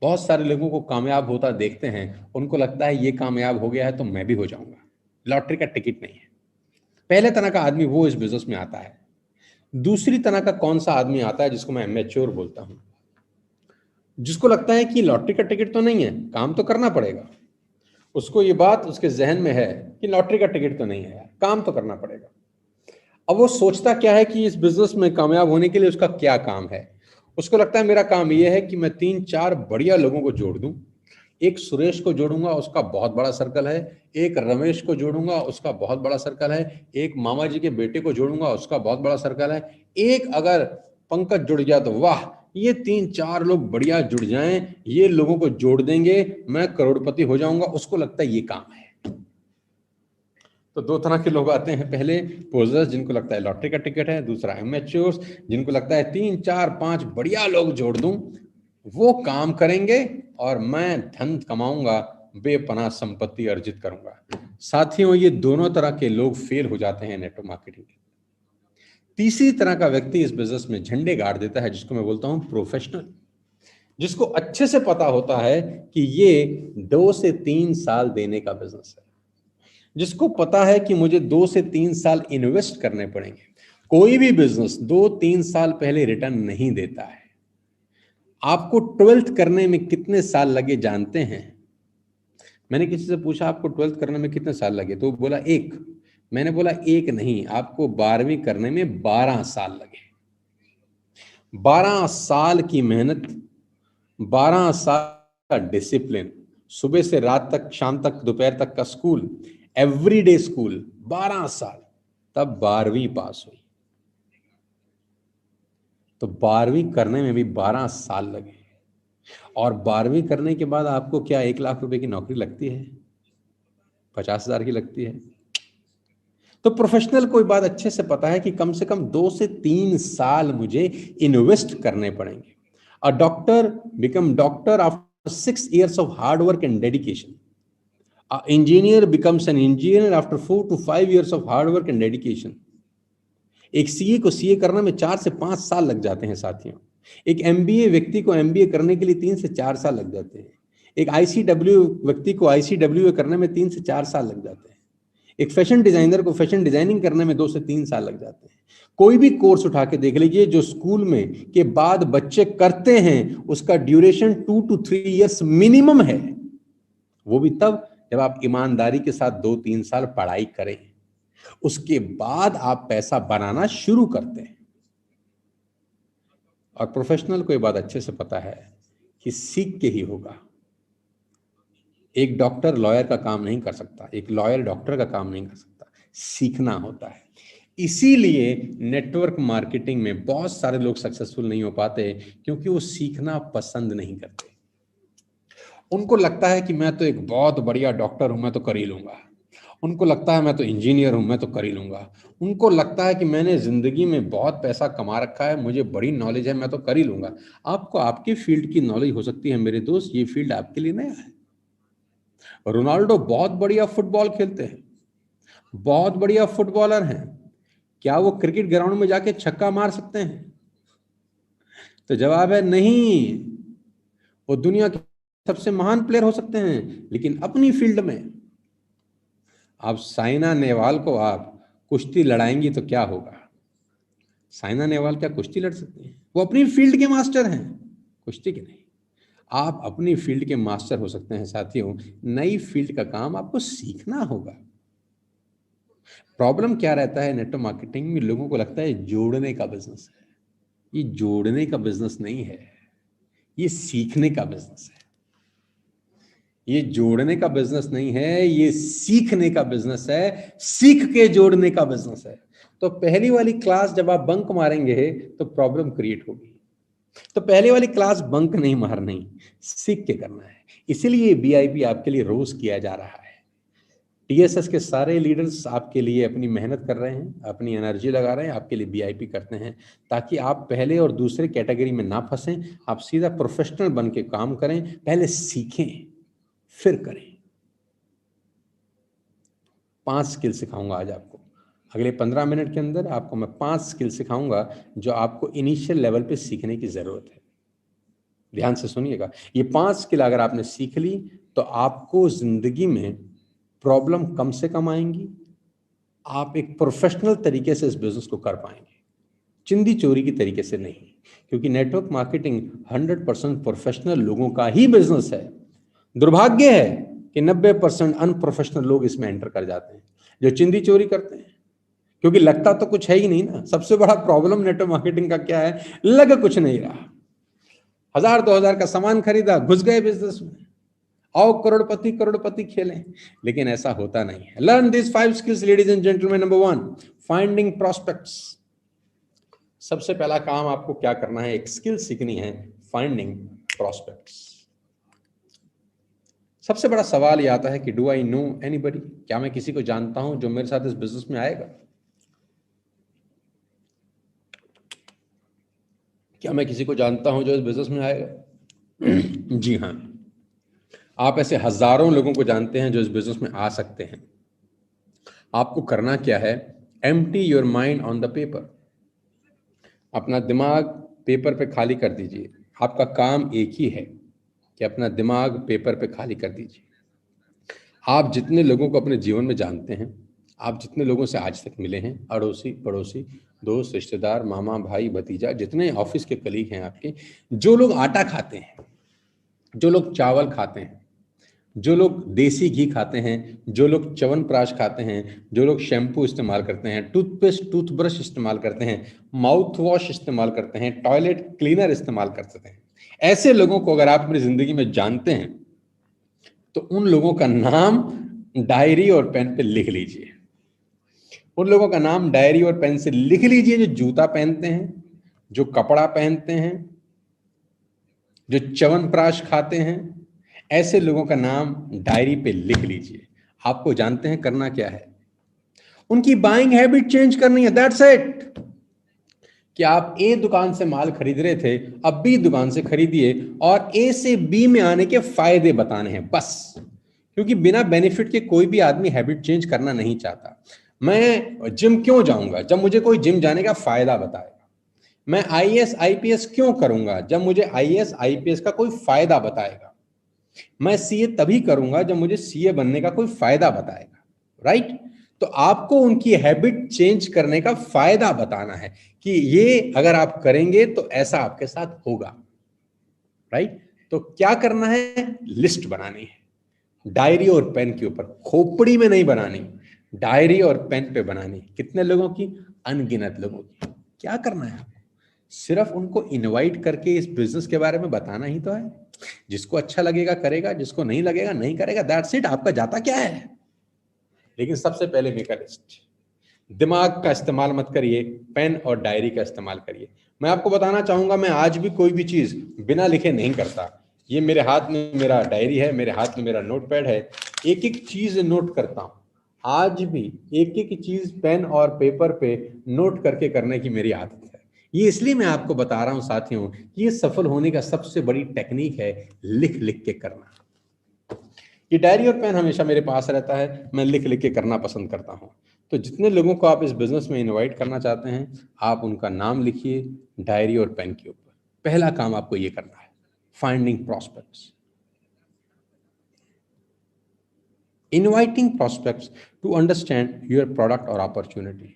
बहुत सारे लोगों को कामयाब होता देखते हैं, उनको लगता है ये कामयाब हो गया है तो मैं भी हो जाऊंगा। लॉटरी का टिकट नहीं है। पहले तरह का आदमी वो इस बिजनेस में आता है। दूसरी तरह का कौन सा आदमी आता है जिसको मैं मैच्योर बोलता हूं, जिसको लगता है कि लॉटरी का टिकट तो नहीं है, काम तो करना पड़ेगा। उसको ये बात उसके जहन में है कि लॉटरी का टिकट तो नहीं है यार, काम तो करना पड़ेगा। अब वो सोचता क्या है कि इस बिजनेस में कामयाब होने के लिए उसका क्या काम है। उसको लगता है मेरा काम यह है कि मैं 3-4 बढ़िया लोगों को जोड़ दूं। एक सुरेश को जोड़ूंगा, उसका बहुत बड़ा सर्कल है। एक रमेश को जोड़ूंगा, उसका बहुत बड़ा सर्कल है। एक मामा जी के बेटे को जोड़ूंगा, उसका बहुत बड़ा सर्कल है। एक अगर पंकज जुड़ गया तो वाह, ये 3-4 लोग बढ़िया जुड़ जाएं, ये लोगों को जोड़ देंगे, मैं करोड़पति हो जाऊंगा। उसको लगता है ये काम है। तो 2 तरह के लोग आते हैं, पहले पोजर्स जिनको लगता है लॉटरी का टिकट है, दूसरा एमेच्योर्स जिनको लगता है 3-4-5 बढ़िया लोग जोड़ दूं, वो काम करेंगे और मैं धन कमाऊंगा, बेपनाह संपत्ति अर्जित करूंगा। साथियों, ये दोनों तरह के लोग फेल हो जाते हैं नेटवर्क मार्केटिंग। तीसरी तरह का व्यक्ति इस बिजनेस में झंडे गाड़ देता है, जिसको मैं बोलता हूं प्रोफेशनल, जिसको अच्छे से पता होता है कि ये 2 से 3 साल देने का बिजनेस है, जिसको पता है कि मुझे 2 से 3 साल इन्वेस्ट करने पड़ेंगे। कोई भी बिजनेस 2-3 साल पहले रिटर्न नहीं देता है। आपको 12th करने में कितने साल लगे जानते हैं? मैंने किसी से पूछा आपको 12th करने में कितने साल लगे, तो बोला 1। मैंने बोला 1 नहीं, आपको 12वीं करने में 12 साल लगे। 12 साल की मेहनत, 12 साल का डिसिप्लिन, सुबह से रात तक, शाम तक, दोपहर तक का स्कूल, एवरीडे स्कूल, 12 साल, तब 12वीं पास हुई। तो 12वीं करने में भी 12 साल लगे। और 12वीं करने के बाद आपको क्या 1 लाख रुपए की नौकरी लगती है? 50,000 की लगती है? तो प्रोफेशनल को बात अच्छे से पता है कि कम से कम 2 से 3 साल मुझे इन्वेस्ट करने पड़ेंगे। A doctor become doctor after 6 years of hard work and dedication. A engineer becomes an engineer after 4 to 5 years of hard work and dedication. एक सीए को सीए करने में 4 से 5 साल लग जाते हैं साथियों। एक एमबीए व्यक्ति को एमबीए करने के लिए 3 से 4 साल लग जाते हैं। एक आईसीडब्ल्यू व्यक्ति को आईसीडब्ल्यू करने में 3 से 4 साल लग जाते हैं। एक फैशन डिजाइनर को फैशन डिजाइनिंग करने में 2 से 3 साल लग जाते हैं। कोई भी कोर्स उठा के देख लीजिए जो स्कूल में के बाद बच्चे करते हैं, उसका ड्यूरेशन 2 to 3 years मिनिमम है। वो भी तब जब आप ईमानदारी के साथ 2-3 साल पढ़ाई करें, उसके बाद आप पैसा बनाना शुरू करते हैं। और प्रोफेशनल को ये बात अच्छे से पता है कि सीख के ही होगा। एक डॉक्टर लॉयर का काम नहीं कर सकता, एक लॉयर डॉक्टर का काम नहीं कर सकता, सीखना होता है। इसीलिए नेटवर्क मार्केटिंग में बहुत सारे लोग सक्सेसफुल नहीं हो पाते, क्योंकि वो सीखना पसंद नहीं करते। उनको लगता है कि मैं तो एक बहुत बढ़िया डॉक्टर हूं, मैं तो कर ही लूंगा। उनको लगता है मैं तो इंजीनियर हूं, मैं तो कर ही लूंगा। उनको लगता है कि मैंने जिंदगी में बहुत पैसा कमा रखा है, मुझे बड़ी नॉलेज है, मैं तो कर ही लूंगा। आपको आपकी फील्ड की नॉलेज हो सकती है मेरे दोस्त, ये फील्ड आपके लिए नया है। रोनाल्डो बहुत बढ़िया फुटबॉल खेलते हैं, बहुत बढ़िया फुटबॉलर हैं। क्या वो क्रिकेट ग्राउंड में जाके छक्का मार सकते हैं? तो जवाब है नहीं। वो दुनिया के सबसे महान प्लेयर हो सकते हैं, लेकिन अपनी फील्ड में। आप साइना नेहवाल को आप कुश्ती लड़ाएंगी तो क्या होगा? साइना नेहवाल क्या कुश्ती लड़ सकते हैं? वो अपनी फील्ड के मास्टर हैं, कुश्ती के नहीं। आप अपनी फील्ड के मास्टर हो सकते हैं साथियों। नई फील्ड का काम आपको सीखना होगा। प्रॉब्लम क्या रहता है नेटवर्क मार्केटिंग में, लोगों को लगता है जोड़ने का बिजनेस है। ये जोड़ने का बिजनेस नहीं है, ये सीखने का बिजनेस है। ये जोड़ने का बिजनेस नहीं है, ये सीखने का बिजनेस है, सीख के जोड़ने का बिजनेस है। तो पहली वाली क्लास जब आप बंक मारेंगे तो प्रॉब्लम क्रिएट होगी। तो पहले वाली क्लास बंक नहीं मारनी, सीख के करना है। इसीलिए बीआईपी आपके लिए रोज किया जा रहा है। टीएसएस के सारे लीडर्स आपके लिए अपनी मेहनत कर रहे हैं, अपनी एनर्जी लगा रहे हैं, आपके लिए बीआईपी करते हैं, ताकि आप पहले और दूसरे कैटेगरी में ना फंसें, आप सीधा प्रोफेशनल बन के काम करें। पहले सीखें फिर करें। 5 स्किल सिखाऊंगा आज आपको। अगले 15 मिनट के अंदर आपको मैं 5 स्किल सिखाऊंगा जो आपको इनिशियल लेवल पे सीखने की जरूरत है। ध्यान से सुनिएगा। ये 5 स्किल अगर आपने सीख ली तो आपको जिंदगी में प्रॉब्लम कम से कम आएंगी। आप एक प्रोफेशनल तरीके से इस बिजनेस को कर पाएंगे, चिंदी चोरी की तरीके से नहीं, क्योंकि नेटवर्क मार्केटिंग 100% प्रोफेशनल लोगों का ही बिजनेस है। दुर्भाग्य है कि 90% अनप्रोफेशनल लोग इसमें एंटर कर जाते हैं, जो चिंदी चोरी करते हैं, क्योंकि लगता तो कुछ है ही नहीं ना। सबसे बड़ा प्रॉब्लम नेटवर्क मार्केटिंग का क्या है? लग कुछ नहीं रहा। 1000-2000 का सामान खरीदा, घुस गए बिजनेस में, आओ करोड़पति खेलें, लेकिन ऐसा होता नहीं है। Learn this 5 skills ladies and gentleman. Number 1, finding prospects. सबसे पहला काम आपको क्या करना है? एक स्किल सीखनी है, फाइंडिंग प्रोस्पेक्ट्स। सबसे बड़ा सवाल ये आता है कि डू आई नो एनीबडी? क्या मैं किसी को जानता हूं जो मेरे साथ इस बिजनेस में आएगा? क्या मैं किसी को जानता हूं जो इस बिजनेस में आएगा? जी हाँ, आप ऐसे हजारों लोगों को जानते हैं जो इस बिजनेस में आ सकते हैं। आपको करना क्या है? Empty your mind on the paper. अपना दिमाग पेपर पे खाली कर दीजिए। आपका काम एक ही है कि अपना दिमाग पेपर पे खाली कर दीजिए। आप जितने लोगों को अपने जीवन में जानते हैं, आप जितने लोगों से आज तक मिले हैं, अड़ोसी पड़ोसी, दोस्त, रिश्तेदार, मामा, भाई, भतीजा, जितने ऑफिस के कलीग हैं आपके, जो लोग आटा खाते हैं, जो लोग चावल खाते हैं, जो लोग देसी घी खाते हैं, जो लोग च्यवनप्राश खाते हैं, जो लोग शैम्पू इस्तेमाल करते हैं, टूथपेस्ट, टूथब्रश इस्तेमाल करते हैं, माउथ वॉश इस्तेमाल करते हैं, टॉयलेट क्लीनर इस्तेमाल करते हैं, ऐसे लोगों को अगर आप अपनी जिंदगी में जानते हैं तो उन लोगों का नाम डायरी और पेन पे लिख लीजिए। उन लोगों का नाम डायरी और पेन से लिख लीजिए जो जूता पहनते हैं, जो कपड़ा पहनते हैं, जो च्यवनप्राश खाते हैं। ऐसे लोगों का नाम डायरी पे लिख लीजिए। आपको जानते हैं करना क्या है? उनकी बाइंग हैबिट चेंज करनी है, दैट्स इट। कि आप ए दुकान से माल खरीद रहे थे, अब बी दुकान से खरीदिए और ए से बी में आने के फायदे बताने हैं बस। क्योंकि बिना बेनिफिट के कोई भी आदमी हैबिट चेंज करना नहीं चाहता। मैं जिम क्यों जाऊंगा? जब मुझे कोई जिम जाने का फायदा बताएगा। मैं आईएएस आईपीएस क्यों करूंगा? जब मुझे आईएएस आईपीएस का कोई फायदा बताएगा। मैं सीए तभी करूंगा जब मुझे सीए बनने का कोई फायदा बताएगा, राइट? तो आपको उनकी हैबिट चेंज करने का फायदा बताना है कि ये अगर आप करेंगे तो ऐसा आपके साथ होगा, राइट? तो क्या करना है? लिस्ट बनानी है, डायरी और पेन के ऊपर, खोपड़ी में नहीं बनानी, डायरी और पेन पे बनानी। कितने लोगों की? अनगिनत लोगों की। क्या करना है? सिर्फ उनको इनवाइट करके इस बिजनेस के बारे में बताना ही तो है। जिसको अच्छा लगेगा करेगा, जिसको नहीं लगेगा नहीं करेगा, दैट्स इट। आपका जाता क्या है? लेकिन सबसे पहले मेक अ लिस्ट। दिमाग का इस्तेमाल मत करिए, पेन और डायरी का इस्तेमाल करिए। मैं आपको बताना चाहूंगा, मैं आज भी कोई भी चीज बिना लिखे नहीं करता। ये मेरे हाथ में मेरा डायरी है, मेरे हाथ में मेरा नोटपैड है, एक एक चीज नोट करता हूं। आज भी एक एक चीज पेन और पेपर पे नोट करके करने की मेरी आदत है। ये इसलिए मैं आपको बता रहा हूं साथियों कि ये सफल होने का सबसे बड़ी टेक्निक है, लिख लिख के करना। ये डायरी और पेन हमेशा मेरे पास रहता है, मैं लिख लिख के करना पसंद करता हूँ। तो जितने लोगों को आप इस बिजनेस में इनवाइट करना चाहते हैं, आप उनका नाम लिखिए डायरी और पेन के ऊपर। पहला काम आपको ये करना है, finding prospects. Inviting prospects to understand your product और अपॉर्चुनिटी।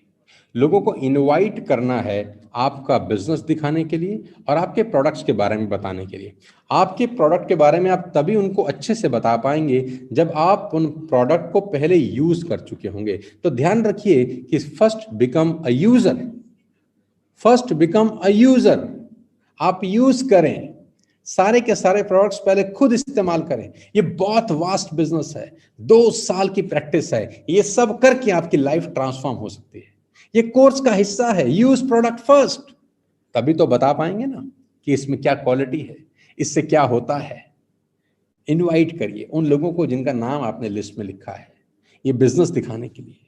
लोगों को इनवाइट करना है आपका बिजनेस दिखाने के लिए और आपके प्रोडक्ट्स के बारे में बताने के लिए। आपके प्रोडक्ट के बारे में आप तभी उनको अच्छे से बता पाएंगे जब आप उन प्रोडक्ट को पहले यूज कर चुके होंगे। तो ध्यान रखिए कि first become a user, first become a user. आप यूज करें, सारे के सारे प्रोडक्ट्स पहले खुद इस्तेमाल करें। ये बहुत वास्ट बिजनेस है, 2 साल की प्रैक्टिस है, ये सब करके आपकी लाइफ ट्रांसफॉर्म हो सकती है। ये कोर्स का हिस्सा है, यूज प्रोडक्ट फर्स्ट, तभी तो बता पाएंगे ना। कि इसमें क्या क्वालिटी है, इससे क्या होता है। इनवाइट करिए उन लोगों को जिनका नाम आपने लिस्ट में लिखा है, ये बिजनेस दिखाने के लिए,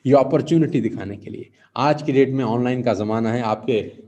ये अपॉर्चुनिटी दिखाने के लिए। आज की डेट में ऑनलाइन का ज़माना है,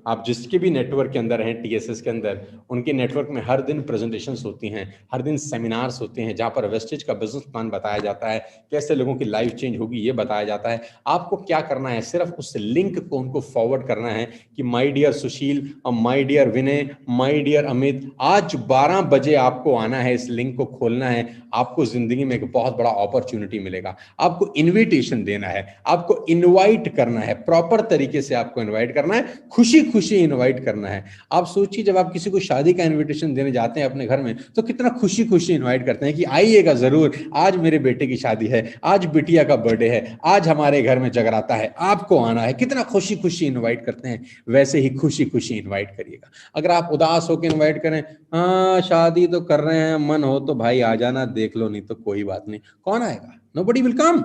आप जिसके भी नेटवर्क के अंदर हैं, टीएसएस के अंदर, उनके नेटवर्क में हर दिन प्रेजेंटेशंस होती हैं, हर दिन सेमिनार्स होते हैं, जहाँ पर वेस्टेज का बिजनेस प्लान बताया जाता है, कैसे लोगों की लाइफ चेंज होगी ये बताया जाता है। आपको क्या करना है, सिर्फ उस लिंक को उनको फॉरवर्ड करना है कि माय डियर सुशील और my dear Vinay, my dear Amit, आज 12 बजे आपको आना है, इस लिंक को खोलना है, आपको जिंदगी में एक बहुत बड़ा अपॉर्चुनिटी मिलेगा। आपको इन्विटेशन देना है, आपको इनवाइट करना है, प्रॉपर तरीके से आपको इनवाइट करना है, खुशी खुशी इनवाइट करना है। आप सोचिए जब आप किसी को शादी का इनविटेशन देने जाते हैं अपने घर में, तो कितना खुशी खुशी इनवाइट करते हैं कि आइएगा जरूर, आज मेरे बेटे की शादी है, आज बिटिया का बर्थडे है, आज हमारे घर में जगराता है, आपको आना है, कितना खुशी खुशी इनवाइट करते हैं। वैसे ही खुशी खुशी इनवाइट करिएगा। अगर आप उदास होकर इनवाइट करें, हाँ शादी तो कर रहे हैं, मन हो तो भाई आ जाना, देख लो, नहीं तो कोई बात नहीं, कौन आएगा, नोबडी विल कम।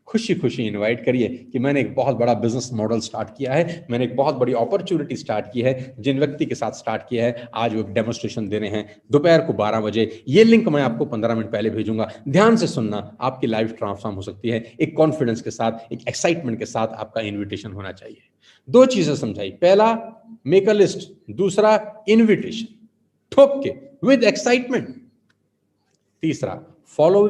खुशी खुशी इनवाइट करिए कि मैंने एक बहुत बड़ा बिजनेस मॉडल स्टार्ट किया है, मैंने एक बहुत बड़ी अपॉर्चुनिटी स्टार्ट की है, जिन व्यक्ति के साथ स्टार्ट किया है आज वो डेमोन्स्ट्रेशन दे रहे हैं दोपहर को 12 बजे, ये लिंक मैं आपको 15 मिनट पहले भेजूंगा, ध्यान से सुनना, आपकी लाइफ ट्रांसफॉर्म हो सकती है। एक कॉन्फिडेंस के साथ, एक एक्साइटमेंट के साथ आपका इन्विटेशन होना चाहिए। 2 चीजें समझाई, पहला मेक अ लिस्ट, दूसरा इन्विटेशन ठोक के विद एक्साइटमेंट, तीसरा फॉलो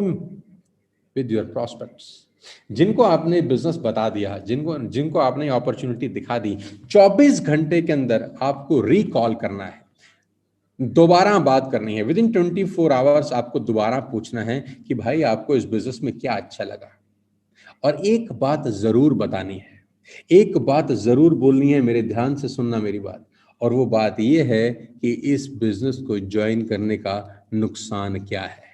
विद योर प्रॉस्पेक्ट्स। जिनको आपने बिजनेस बता दिया, जिनको आपने अपॉर्चुनिटी दिखा दी, 24 घंटे के अंदर आपको रिकॉल करना है, दोबारा बात करनी है। विद इन 24 आवर्स आपको दोबारा पूछना है कि भाई आपको इस बिजनेस में क्या अच्छा लगा। और एक बात जरूर बतानी है, एक बात जरूर बोलनी है, मेरे ध्यान से सुनना मेरी बात, और वो बात ये है कि इस बिजनेस को ज्वाइन करने का नुकसान क्या है।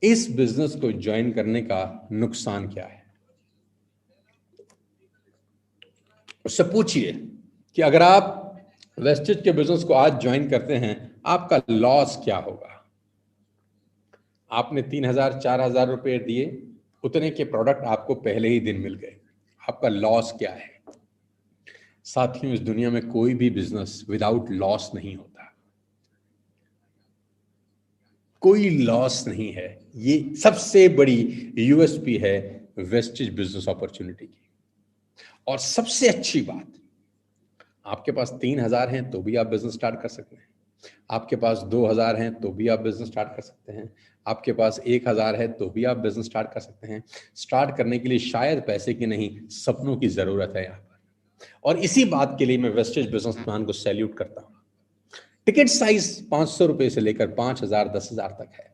इस बिजनेस को ज्वाइन करने का नुकसान क्या है, उससे पूछिए कि अगर आप वेस्टेज के बिजनेस को आज ज्वाइन करते हैं, आपका लॉस क्या होगा। आपने 3,000 4,000 रुपए दिए, उतने के प्रोडक्ट आपको पहले ही दिन मिल गए, आपका लॉस क्या है। साथियों, इस दुनिया में कोई भी बिजनेस विदाउट लॉस नहीं होता, कोई लॉस नहीं है। ये सबसे बड़ी यूएसपी है वेस्टेज बिजनेस अपॉर्चुनिटी की। और सबसे अच्छी बात, आपके पास 3,000 हैं तो भी आप बिजनेस स्टार्ट कर सकते हैं, आपके पास 2,000 हैं तो भी आप बिजनेस स्टार्ट कर सकते हैं, आपके पास 1,000 है तो भी आप बिजनेस स्टार्ट कर सकते हैं। स्टार्ट करने के लिए शायद पैसे की नहीं, सपनों की जरूरत है यहाँ पर। और इसी बात के लिए मैं वेस्टेज बिजनेस प्लान को सैल्यूट करता हूँ। टिकट साइज 500 रुपए से लेकर 5,000 10,000 तक है।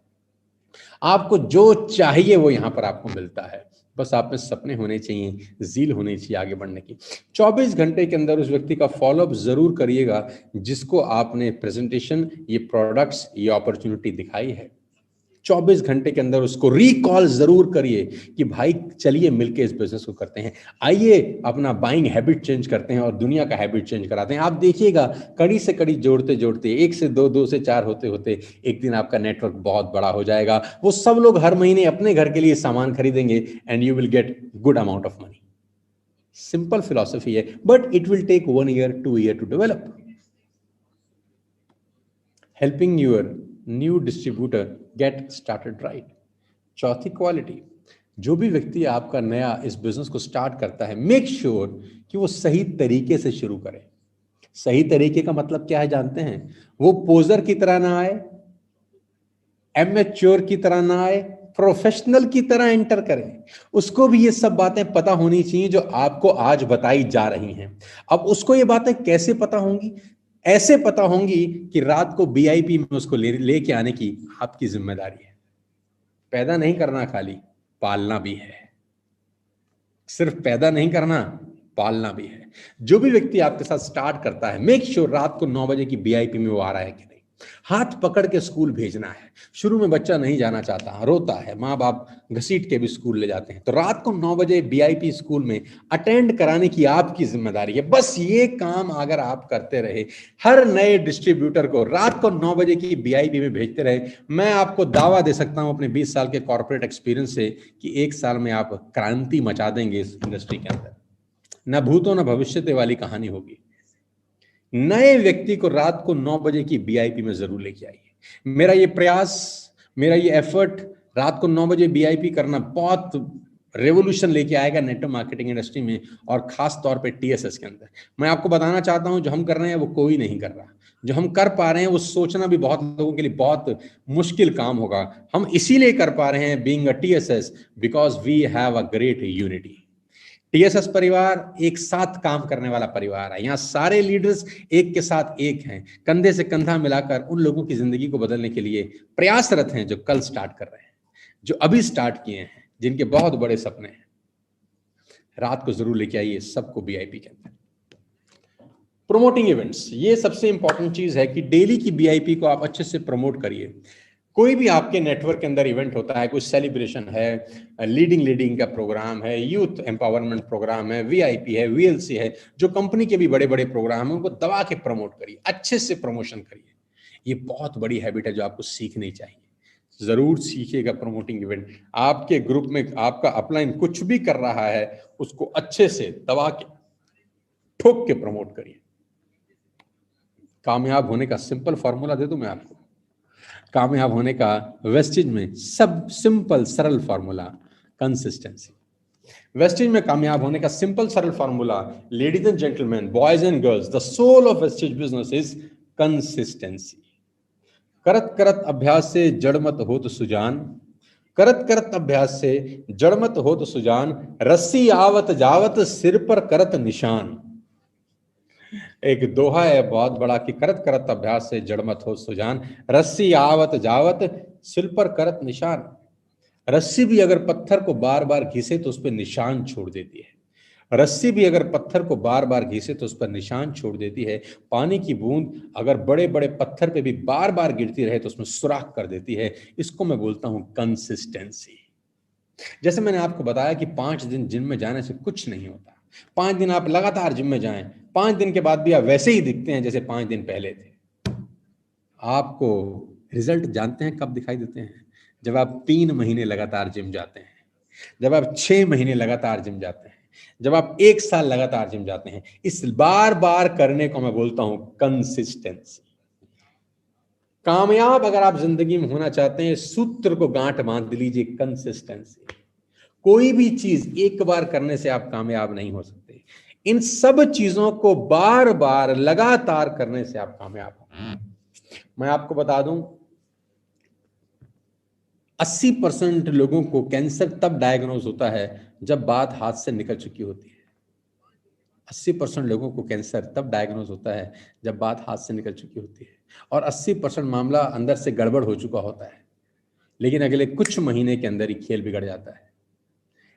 आपको जो चाहिए वो यहां पर आपको मिलता है, बस आप में सपने होने चाहिए, जील होनी चाहिए आगे बढ़ने की। 24 घंटे के अंदर उस व्यक्ति का फॉलोअप जरूर करिएगा जिसको आपने प्रेजेंटेशन, ये प्रोडक्ट्स, ये अपॉर्चुनिटी दिखाई है। 24 घंटे के अंदर उसको रिकॉल जरूर करिए कि भाई चलिए मिलके इस बिजनेस को करते हैं, आइए अपना बाइंग हैबिट चेंज करते हैं और दुनिया का हैबिट चेंज कराते हैं। आप देखिएगा कड़ी से कड़ी जोड़ते जोड़ते, 1 से 2, 2 से 4 होते होते एक दिन आपका नेटवर्क बहुत बड़ा हो जाएगा। वो सब लोग हर महीने अपने घर के लिए सामान खरीदेंगे and you will get good amount of money. Simple philosophy है, but it will take 1 year 2 year to develop. Helping your new distributor get started right. चौथी क्वालिटी, जो भी व्यक्ति आपका नया इस बिजनेस को स्टार्ट करता है, मेक श्योर कि वो सही तरीके से शुरू करे। सही तरीके का मतलब क्या है जानते हैं? वो पोजर की तरह ना आए, एमेच्योर की तरह ना आए, प्रोफेशनल की तरह एंटर करें। उसको भी ये सब बातें पता होनी चाहिए जो आपको आज बताई जा रही हैं। अब उसको ये बातें कैसे पता होंगी? ऐसे पता होंगी कि रात को बीआईपी में उसको लेके आने की आपकी जिम्मेदारी है। पैदा नहीं करना, खाली पालना भी है। सिर्फ पैदा नहीं करना, पालना भी है। जो भी व्यक्ति आपके साथ स्टार्ट करता है, मेक श्योर रात को 9 बजे की बीआईपी में वो आ रहा है कि नहीं। हाथ पकड़ के स्कूल भेजना है। शुरू में बच्चा नहीं जाना चाहता, रोता है, माँ बाप घसीट के भी स्कूल ले जाते हैं, तो रात को 9 बजे बीआईपी स्कूल में अटेंड कराने की आपकी जिम्मेदारी है। बस ये काम अगर आप करते रहे, हर नए डिस्ट्रीब्यूटर को रात को 9 बजे की बीआईपी में भेजते रहे, मैं आपको दावा दे सकता हूं अपने 20 साल के कॉर्पोरेट एक्सपीरियंस से कि 1 साल में आप क्रांति मचा देंगे इस इंडस्ट्री के अंदर। न भूतो न भविष्यते वाली कहानी होगी। नए व्यक्ति को रात को 9 बजे की बीआईपी में जरूर लेके आइए। मेरा ये प्रयास, मेरा ये एफर्ट रात को 9 बजे बीआईपी करना बहुत रेवोल्यूशन लेके आएगा नेटवर्क मार्केटिंग इंडस्ट्री में, और खास तौर पे टीएसएस के अंदर। मैं आपको बताना चाहता हूं, जो हम कर रहे हैं वो कोई नहीं कर रहा। जो हम कर पा रहे हैं वो सोचना भी बहुत लोगों के लिए बहुत मुश्किल काम होगा। हम इसीलिए कर पा रहे हैं being a TSS because we have a great unity. TSS परिवार एक साथ काम करने वाला परिवार है। यहाँ सारे लीडर्स एक के साथ एक हैं, कंधे से कंधा मिलाकर उन लोगों की जिंदगी को बदलने के लिए प्रयासरत हैं जो कल स्टार्ट कर रहे हैं, जो अभी स्टार्ट किए हैं, जिनके बहुत बड़े सपने हैं। रात को जरूर लेके आइए सबको बीआईपी के अंदर। प्रमोटिंग इवेंट्स, ये सबसे इंपॉर्टेंट चीज है कि डेली की बीआईपी को आप अच्छे से प्रमोट करिए। कोई भी आपके नेटवर्क के अंदर इवेंट होता है, कोई सेलिब्रेशन है, लीडिंग का प्रोग्राम है, यूथ एम्पावरमेंट प्रोग्राम है, वीआईपी है, वीएलसी है, जो कंपनी के भी बड़े बड़े प्रोग्राम है, उनको दबा के प्रमोट करिए, अच्छे से प्रमोशन करिए। ये बहुत बड़ी हैबिट है जो आपको सीखनी चाहिए। जरूर सीखिएगा प्रमोटिंग इवेंट। आपके ग्रुप में आपका अपलाइन कुछ भी कर रहा है, उसको अच्छे से दबा के ठोक के प्रमोट करिए। कामयाब होने का सिंपल फॉर्मूला दे दूं मैं आपको। कामयाब होने का वेस्टेज में सब सिंपल सरल फॉर्मूला, कंसिस्टेंसी। वेस्टेज में कामयाब होने का सिंपल सरल formula, ladies and gentleman, boys and girls, the soul of Vestige business is consistency. करत करत अभ्यास से जड़ मत हो तो सुजान, करत करत अभ्यास से जड़ मत हो तो सुजान, रस्सी आवत जावत सिर पर करत निशान। एक दोहा है बहुत बड़ा कि करत करत अभ्यास से जड़ मत हो सुजान, रस्सी आवत जावत सिर पर करत निशान। रस्सी भी अगर पत्थर को बार बार घिसे तो उस पर निशान छोड़ देती है। रस्सी भी अगर पत्थर को बार बार घिसे तो उस पर निशान छोड़ देती है। पानी की बूंद अगर बड़े बड़े पत्थर पे भी बार बार गिरती रहे तो उसमें सुराख कर देती है। इसको मैं बोलता हूं कंसिस्टेंसी। जैसे मैंने आपको बताया कि 5 दिन जिम में जाने से कुछ नहीं होता। 5 दिन आप लगातार जिम में जाएं, 5 दिन के बाद भी आप वैसे ही दिखते हैं जैसे 5 दिन पहले थे। आपको रिजल्ट जानते हैं कब दिखाई देते हैं? जब आप 3 महीने लगातार जिम जाते हैं, जब आप 6 महीने लगातार जिम जाते हैं, जब आप 1 साल लगातार जिम जाते हैं। इस बार बार करने को मैं बोलता हूं कंसिस्टेंसी। कामयाब अगर आप जिंदगी में होना चाहते हैं, सूत्र को गांठ बांध लीजिए, कंसिस्टेंसी। कोई भी चीज एक बार करने से आप कामयाब नहीं हो सकते। इन सब चीजों को बार बार लगातार करने से आप कामयाब हो। मैं आपको बता दूं, 80% लोगों को कैंसर तब डायग्नोज होता है जब बात हाथ से निकल चुकी होती है। 80% लोगों को कैंसर तब डायग्नोज होता है जब बात हाथ से निकल चुकी होती है, और 80% मामला अंदर से गड़बड़ हो चुका होता है, लेकिन अगले कुछ महीने के अंदर ही खेल बिगड़ जाता है।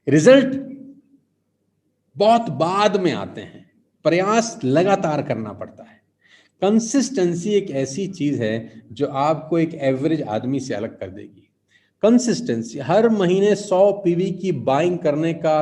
रिजल्ट बहुत बाद में आते हैं, प्रयास लगातार करना पड़ता है। कंसिस्टेंसी एक ऐसी चीज है जो आपको एक एवरेज आदमी से अलग कर देगी। कंसिस्टेंसी, हर महीने 100 पीवी की बाइंग करने का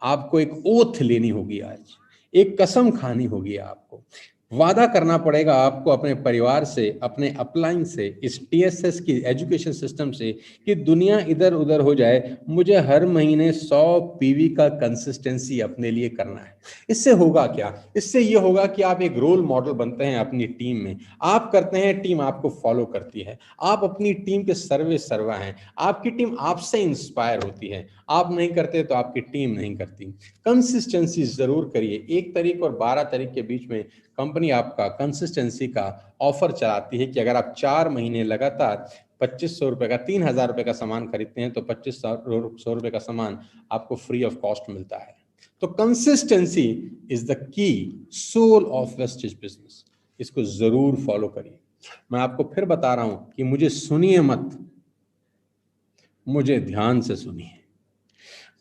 आपको एक ओथ लेनी होगी। आज एक कसम खानी होगी, आपको वादा करना पड़ेगा आपको अपने परिवार से, अपने अपलाइन से, इस टीएसएस की एजुकेशन सिस्टम से कि दुनिया इधर उधर हो जाए, मुझे हर महीने 100 पीवी का कंसिस्टेंसी अपने लिए करना है। इससे होगा क्या? इससे ये होगा कि आप एक रोल मॉडल बनते हैं अपनी टीम में। आप करते हैं, टीम आपको फॉलो करती है। आप अपनी टीम के सर्वे सर्वा हैं। आपकी टीम आपसे इंस्पायर होती है। आप नहीं करते तो आपकी टीम नहीं करती। कंसिस्टेंसी जरूर करिए। 1 तारीख और 12 तारीख के बीच में कंपनी आपका कंसिस्टेंसी का ऑफर चलाती है कि अगर आप 4 महीने लगातार 2500 रुपए का, 3000 रुपए का सामान खरीदते हैं तो 2500 रुपए का सामान आपको फ्री ऑफ कॉस्ट मिलता है। तो consistency is the key soul of Vestige business. इसको जरूर फॉलो करिए। मैं आपको फिर बता रहा हूं कि मुझे सुनिए मत, मुझे ध्यान से सुनिए।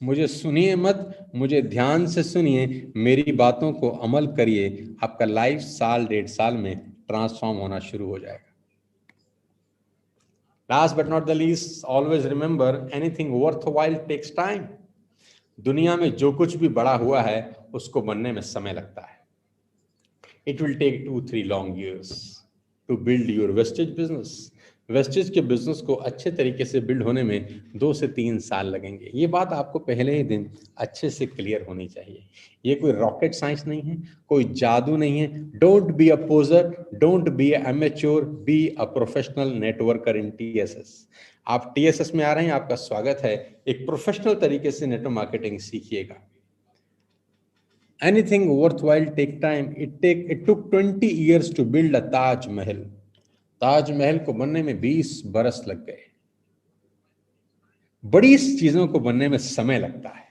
मुझे सुनिए मत, मुझे ध्यान से सुनिए, मेरी बातों को अमल करिए। आपका लाइफ साल 1.5 साल में ट्रांसफॉर्म होना शुरू हो जाएगा। Last but not the least, always remember, anything worthwhile takes time. दुनिया में जो कुछ भी बड़ा हुआ है उसको बनने में समय लगता है। It will take 2-3 long years to build your vestige business. Wastage के बिजनेस को अच्छे तरीके से बिल्ड होने में 2 से 3 साल लगेंगे। ये बात आपको पहले ही दिन अच्छे से क्लियर होनी चाहिए। ये कोई रॉकेट साइंस नहीं है, कोई जादू नहीं है। Don't be a पोजर, don't be a amateur, be a professional networker in TSS. आप टीएसएस में आ रहे हैं, आपका स्वागत है। एक प्रोफेशनल तरीके से नेटवर्क मार्केटिंग सीखिएगा। Anything worthwhile take time. It took 20 years to build a Taj Mahal. Taj Mahal को बनने में 20 बरस लग गए। बड़ी चीजों को बनने में समय लगता है।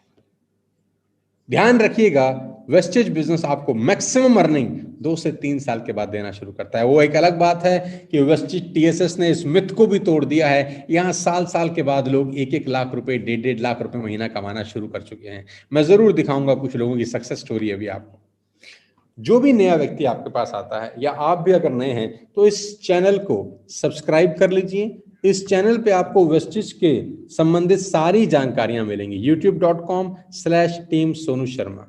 ध्यान रखिएगा, वेस्टेज बिजनेस आपको मैक्सिमम अर्निंग 2 से 3 साल के बाद देना शुरू करता है। वो एक अलग बात है कि वेस्टेज टीएसएस ने इस मिथ को भी तोड़ दिया है। यहां साल के बाद लोग 1-1 लाख रुपए, 1.5 लाख रुपए महीना कमाना शुरू कर चुके हैं। मैं जरूर दिखाऊंगा कुछ लोगों की सक्सेस स्टोरी अभी आपको। जो भी नया व्यक्ति आपके पास आता है या आप भी अगर नए हैं तो इस चैनल को सब्सक्राइब कर लीजिए। इस चैनल पे आपको वेस्टेज के संबंधित सारी जानकारियां मिलेंगी। youtube.com/team सोनू शर्मा।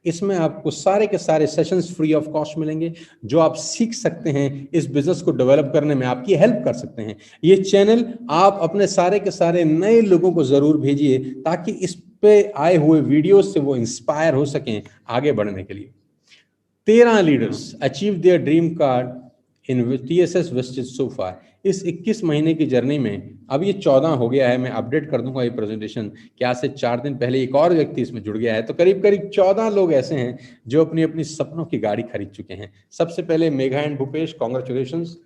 इसमें आपको सारे के सारे सेशंस फ्री ऑफ कॉस्ट मिलेंगे, जो आप सीख सकते हैं, इस बिजनेस को डेवलप करने में आपकी हेल्प कर सकते हैं। ये चैनल आप अपने सारे के सारे नए लोगों को जरूर भेजिए, ताकि इस पे आए हुए वीडियो से वो इंस्पायर हो सकें आगे बढ़ने के लिए। 13 leaders achieve their dream card in TSS Vestige so far. इस 21 महीने की जर्नी में अब ये 14 हो गया है। मैं अपडेट कर दूंगा ये प्रेजेंटेशन कि आज से 4 दिन पहले एक और व्यक्ति इसमें जुड़ गया है। तो करीब करीब 14 लोग ऐसे हैं जो अपनी अपनी सपनों की गाड़ी खरीद चुके हैं। सबसे पहले मेघा एंड भूपेश, कॉन्ग्रेचुलेशंस।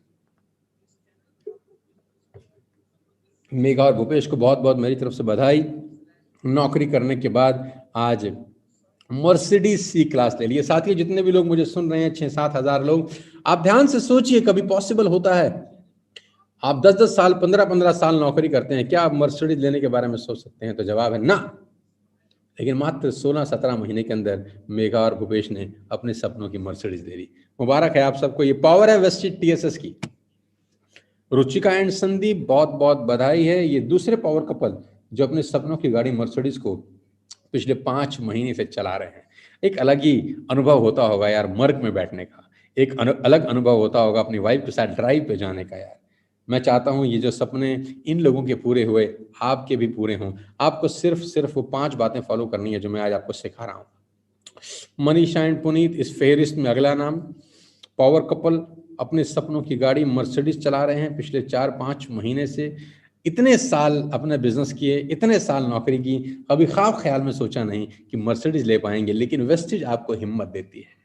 मेघा और भूपेश को बहुत बहुत मेरी तरफ से बधाई। नौकरी करने के बाद आज मर्सिडीज सी क्लास ले लिए। साथियों, जितने भी लोग मुझे सुन रहे हैं, 6-7 हजार लोग, आप ध्यान से सोचिए, कभी पॉसिबल होता है आप 10-10 साल, 15-15 साल नौकरी करते हैं, क्या आप मर्सिडीज लेने के बारे में सोच सकते हैं? तो जवाब है ना। लेकिन मात्र 16-17 महीने के अंदर मेघा और भूपेश ने अपने सपनों की मर्सिडीज ले ली। मुबारक है आप सबको, ये पावर है वेस्टेज टीएसएस की। रुचिका एंड संदीप, बहुत बहुत बधाई है। ये दूसरे पावर कपल जो अपने सपनों की गाड़ी मर्सिडीज को पिछले 5 महीने से चला रहे हैं। एक अलग ही अनुभव होता होगा यार मर्ग में बैठने का, एक अलग अनुभव होता होगा अपनी वाइफ के साथ ड्राइव पे जाने का। यार मैं चाहता हूं ये जो सपने इन लोगों के पूरे हुए, आपके भी पूरे हों। आपको सिर्फ वो 5 बातें फॉलो करनी है जो मैं आज आपको सिखा रहा हूं। मनीषा एंड पुनीत इस फेहरिस्त में अगला नाम। पावर कपल अपने सपनों की गाड़ी मर्सिडीज चला रहे हैं पिछले 4-5 महीने से। इतने साल अपने बिजनेस किए, इतने साल नौकरी की, कभी ख्वाब ख्याल में सोचा नहीं कि मर्सिडीज ले पाएंगे। लेकिन वेस्टेज आपको हिम्मत देती है,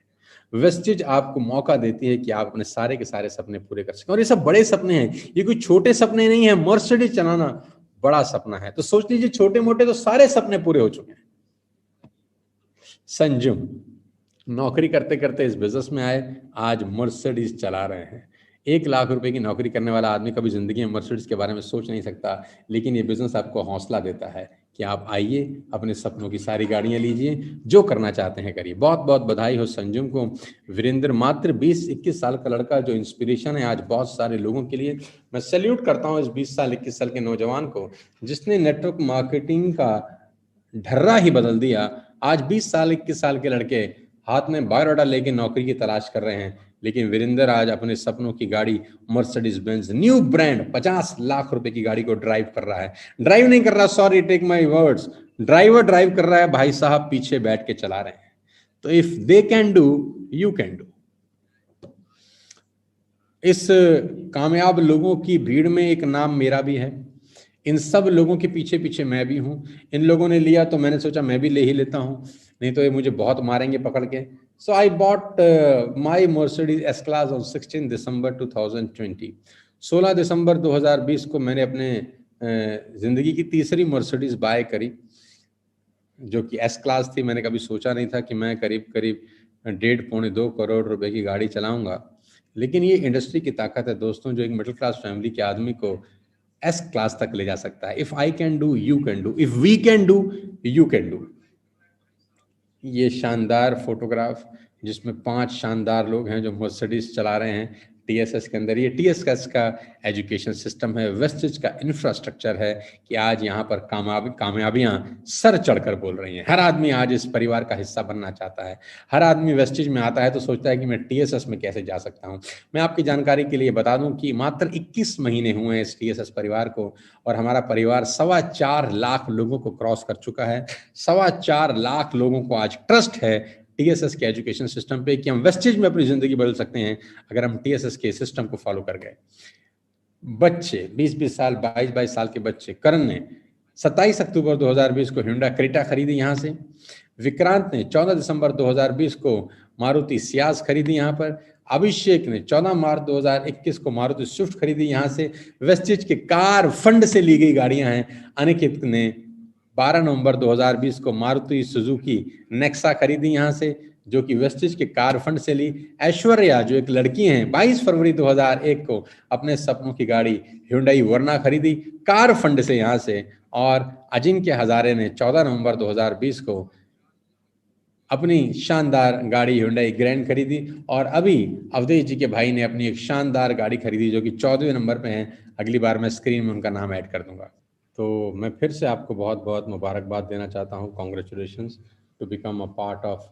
वेस्टेज आपको मौका देती है कि आप अपने सारे के सारे सपने पूरे कर सकें। और ये सब बड़े सपने हैं, ये कोई छोटे सपने नहीं है। मर्सिडीज चलाना बड़ा सपना है। तो सोच लीजिए, छोटे मोटे तो सारे सपने पूरे हो चुके हैं। संजुम नौकरी करते करते इस बिजनेस में आए, आज मर्सिडीज चला रहे हैं। 1 लाख रुपए की नौकरी करने वाला आदमी कभी जिंदगी में मर्सिडीज के बारे में सोच नहीं सकता। लेकिन ये बिजनेस आपको हौसला देता है कि आप आइए, अपने सपनों की सारी गाड़ियां लीजिए, जो करना चाहते हैं करिए। बहुत बहुत बधाई हो संजुम को। वीरेंद्र मात्र 20-21 साल का लड़का जो इंस्पिरेशन है आज बहुत सारे लोगों के लिए। मैं सैल्यूट करता हूँ इस 20 साल 21 साल के नौजवान को, जिसने नेटवर्क मार्केटिंग का ढर्रा ही बदल दिया। आज 20 साल 21 साल के लड़के हाथ में बायोडाटा लेके नौकरी की तलाश कर रहे हैं। लेकिन वीरेंद्र आज अपने सपनों की गाड़ी Mercedes Benz new brand 50 lakh रुपए की गाड़ी को ड्राइव कर रहा है। ड्राइव नहीं कर रहा, sorry take my words, driver drive कर रहा है, भाई साहब पीछे बैठ के चला रहे हैं। तो if they can do, you can do. इस कामयाब लोगों की भीड़ में एक नाम मेरा भी है। इन सब लोगों के पीछे पीछे मैं भी हूं। इन लोगों ने लिया तो मैंने सोचा मैं भी ले ही लेता हूं, नहीं तो ये मुझे बहुत मारेंगे पकड़ के। So I bought my Mercedes S class on 16 दिसंबर 2020। 16 दिसंबर 2020 को मैंने अपने जिंदगी की तीसरी मर्सिडीज बाय करी, जो कि एस क्लास थी। मैंने कभी सोचा नहीं था कि मैं करीब करीब 1.5-2 करोड़ रुपए की गाड़ी चलाऊंगा। लेकिन ये इंडस्ट्री की ताकत है दोस्तों, जो एक मिडिल क्लास फैमिली के आदमी को एस क्लास तक ले जा सकता है। If I can do, you can do. If we can do, you can do. ये शानदार फोटोग्राफ जिसमें 5 शानदार लोग हैं जो मर्सिडीज चला रहे हैं। टीएसएस के अंदर। ये टीएसएस का एजुकेशन सिस्टम है, वेस्टेज का इंफ्रास्ट्रक्चर है कि आज यहाँ पर कामयाबियां सर चढ़कर बोल रही हैं। हर आदमी आज इस परिवार का हिस्सा बनना चाहता है। हर आदमी वेस्टेज में आता है तो सोचता है कि मैं टीएसएस में कैसे जा सकता हूँ। मैं आपकी जानकारी के लिए बता दूं कि मात्र 21 महीने हुए हैं इस टीएसएस परिवार को, और हमारा परिवार 4.25 लाख लोगों को क्रॉस कर चुका है। 4.25 लाख लोगों को आज ट्रस्ट है टीएसएस के एजुकेशन सिस्टम पे कि हम वेस्टेज में अपनी जिंदगी बदल सकते हैं अगर हम टीएसएस के सिस्टम को फॉलो कर गए। बच्चे 20-20 साल, 22-22 साल के बच्चे, करण ने 27 अक्टूबर 2020 को हिंडा क्रेटा खरीदी यहाँ से। विक्रांत ने 14 दिसंबर 2020 को मारुति सियाज खरीदी यहाँ पर। अभिषेक ने 14 मार्च 2021 को मारुति स्विफ्ट खरीदी यहाँ से। वेस्टेज के कार फंड से ली गई गाड़ियां हैं। अनिकेत ने 12 नवंबर 2020 को मारुति सुजुकी नेक्सा खरीदी यहाँ से, जो कि वेस्टेज के कार फंड से ली। ऐश्वर्या जो एक लड़की हैं, 22 फरवरी 2001 को अपने सपनों की गाड़ी hyundai वर्ना खरीदी कार फंड से यहाँ से। और अजिंक्य हजारे ने 14 नवंबर 2020 को अपनी शानदार गाड़ी hyundai ग्रैंड खरीदी। और अभी अवधेश जी के भाई ने अपनी एक शानदार गाड़ी खरीदी जो कि 14वें नंबर पे है। अगली बार मैं स्क्रीन में उनका नाम ऐड कर दूंगा। तो मैं फिर से आपको बहुत बहुत मुबारकबाद देना चाहता हूँ। Congratulations to become a part of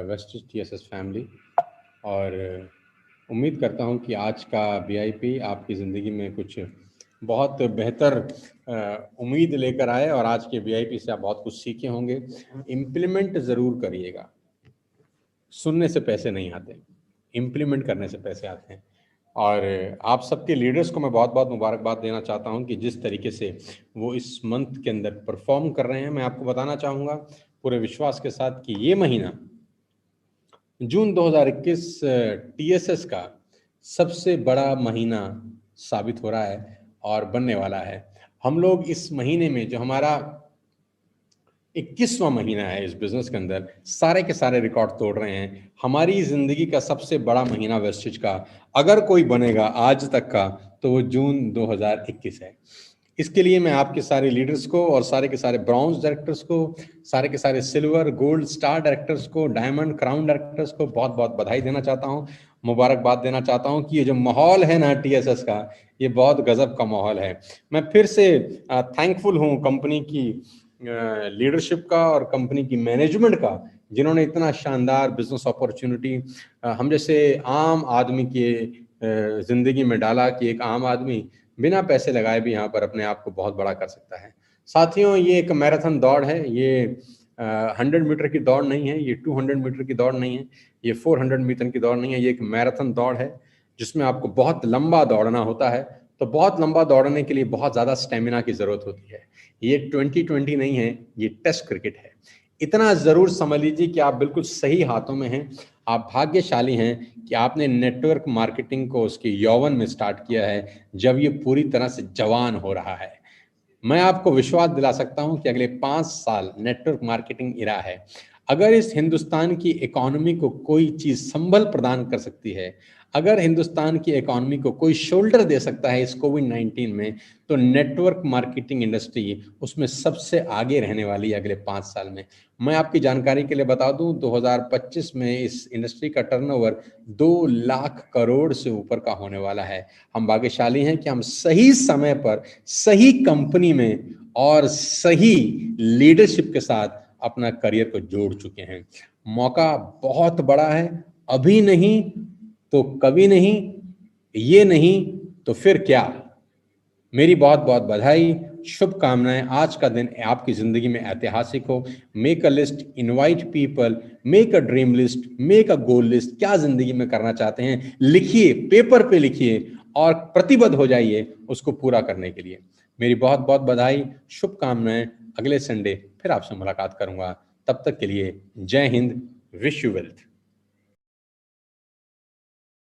Vestige TSS family. और उम्मीद करता हूँ कि आज का वीआईपी आपकी ज़िंदगी में कुछ बहुत बेहतर उम्मीद लेकर आए, और आज के वीआईपी से आप बहुत कुछ सीखे होंगे। इम्प्लीमेंट ज़रूर करिएगा। सुनने से पैसे नहीं आते, इम्प्लीमेंट करने से पैसे आते हैं। और आप सबके लीडर्स को मैं बहुत बहुत मुबारकबाद देना चाहता हूं कि जिस तरीके से वो इस मंथ के अंदर परफॉर्म कर रहे हैं। मैं आपको बताना चाहूँगा पूरे विश्वास के साथ कि ये महीना जून 2021 टीएसएस का सबसे बड़ा महीना साबित हो रहा है और बनने वाला है। हम लोग इस महीने में, जो हमारा 21वां महीना है इस बिजनेस के अंदर, सारे के सारे रिकॉर्ड तोड़ रहे हैं। हमारी जिंदगी का सबसे बड़ा महीना वेस्टेज का अगर कोई बनेगा आज तक का, तो वो जून 2021 है। इसके लिए मैं आपके सारे लीडर्स को और सारे के सारे ब्रॉन्ज डायरेक्टर्स को, सारे के सारे सिल्वर गोल्ड स्टार डायरेक्टर्स को, डायमंड क्राउन डायरेक्टर्स को बहुत बहुत बधाई देना चाहता हूं, मुबारकबाद देना चाहता हूं कि ये जो माहौल है ना टीएसएस का, ये बहुत गजब का माहौल है। मैं फिर से थैंकफुल हूं कंपनी की लीडरशिप का और कंपनी की मैनेजमेंट का, जिन्होंने इतना शानदार बिजनेस अपॉर्चुनिटी हम जैसे आम आदमी के जिंदगी में डाला कि एक आम आदमी बिना पैसे लगाए भी यहाँ पर अपने आप को बहुत बड़ा कर सकता है। साथियों, ये एक मैराथन दौड़ है। ये 100 मीटर की दौड़ नहीं है, ये 200 मीटर की दौड़ नहीं है, ये 400 मीटर की दौड़ नहीं है। ये एक मैराथन दौड़ है जिसमें आपको बहुत लंबा दौड़ना होता है। तो बहुत लंबा दौड़ने के लिए बहुत ज़्यादा स्टेमिना की ज़रूरत होती है। ये 2020 नहीं है, ये टेस्ट क्रिकेट है। इतना ज़रूर समझ लीजिए कि आप बिल्कुल सही हाथों में हैं। आप भाग्यशाली हैं कि आपने नेटवर्क मार्केटिंग को उसके यौवन में स्टार्ट किया है, जब ये पूरी तरह से जवान हो रहा है। मैं आपको विश्वास दिला सकता हूं कि अगले 5 साल नेटवर्क मार्केटिंग इरा है। अगर इस हिंदुस्तान की इकोनॉमी को कोई चीज संबल प्रदान कर सकती है, अगर हिंदुस्तान की इकोनॉमी को कोई शोल्डर दे सकता है इस कोविड-19 में, तो नेटवर्क मार्केटिंग इंडस्ट्री उसमें सबसे आगे रहने वाली है अगले 5 साल में। मैं आपकी जानकारी के लिए बता दूं, 2025 में इस इंडस्ट्री का टर्नओवर 2 लाख करोड़ से ऊपर का होने वाला है। हम भाग्यशाली हैं कि हम सही समय पर, सही कंपनी में और सही लीडरशिप के साथ अपना करियर को जोड़ चुके हैं। मौका बहुत बड़ा है, अभी नहीं तो कभी नहीं, ये नहीं तो फिर क्या। मेरी बहुत बहुत बधाई, शुभकामनाएं। आज का दिन आपकी जिंदगी में ऐतिहासिक हो। Make a list, invite people, make a dream list, make a goal list. क्या जिंदगी में करना चाहते हैं लिखिए, पेपर पे लिखिए और प्रतिबद्ध हो जाइए उसको पूरा करने के लिए। मेरी बहुत बहुत बधाई, शुभकामनाएं। अगले संडे फिर आपसे मुलाकात करूंगा। तब तक के लिए जय हिंद, विश यू वेल्थ।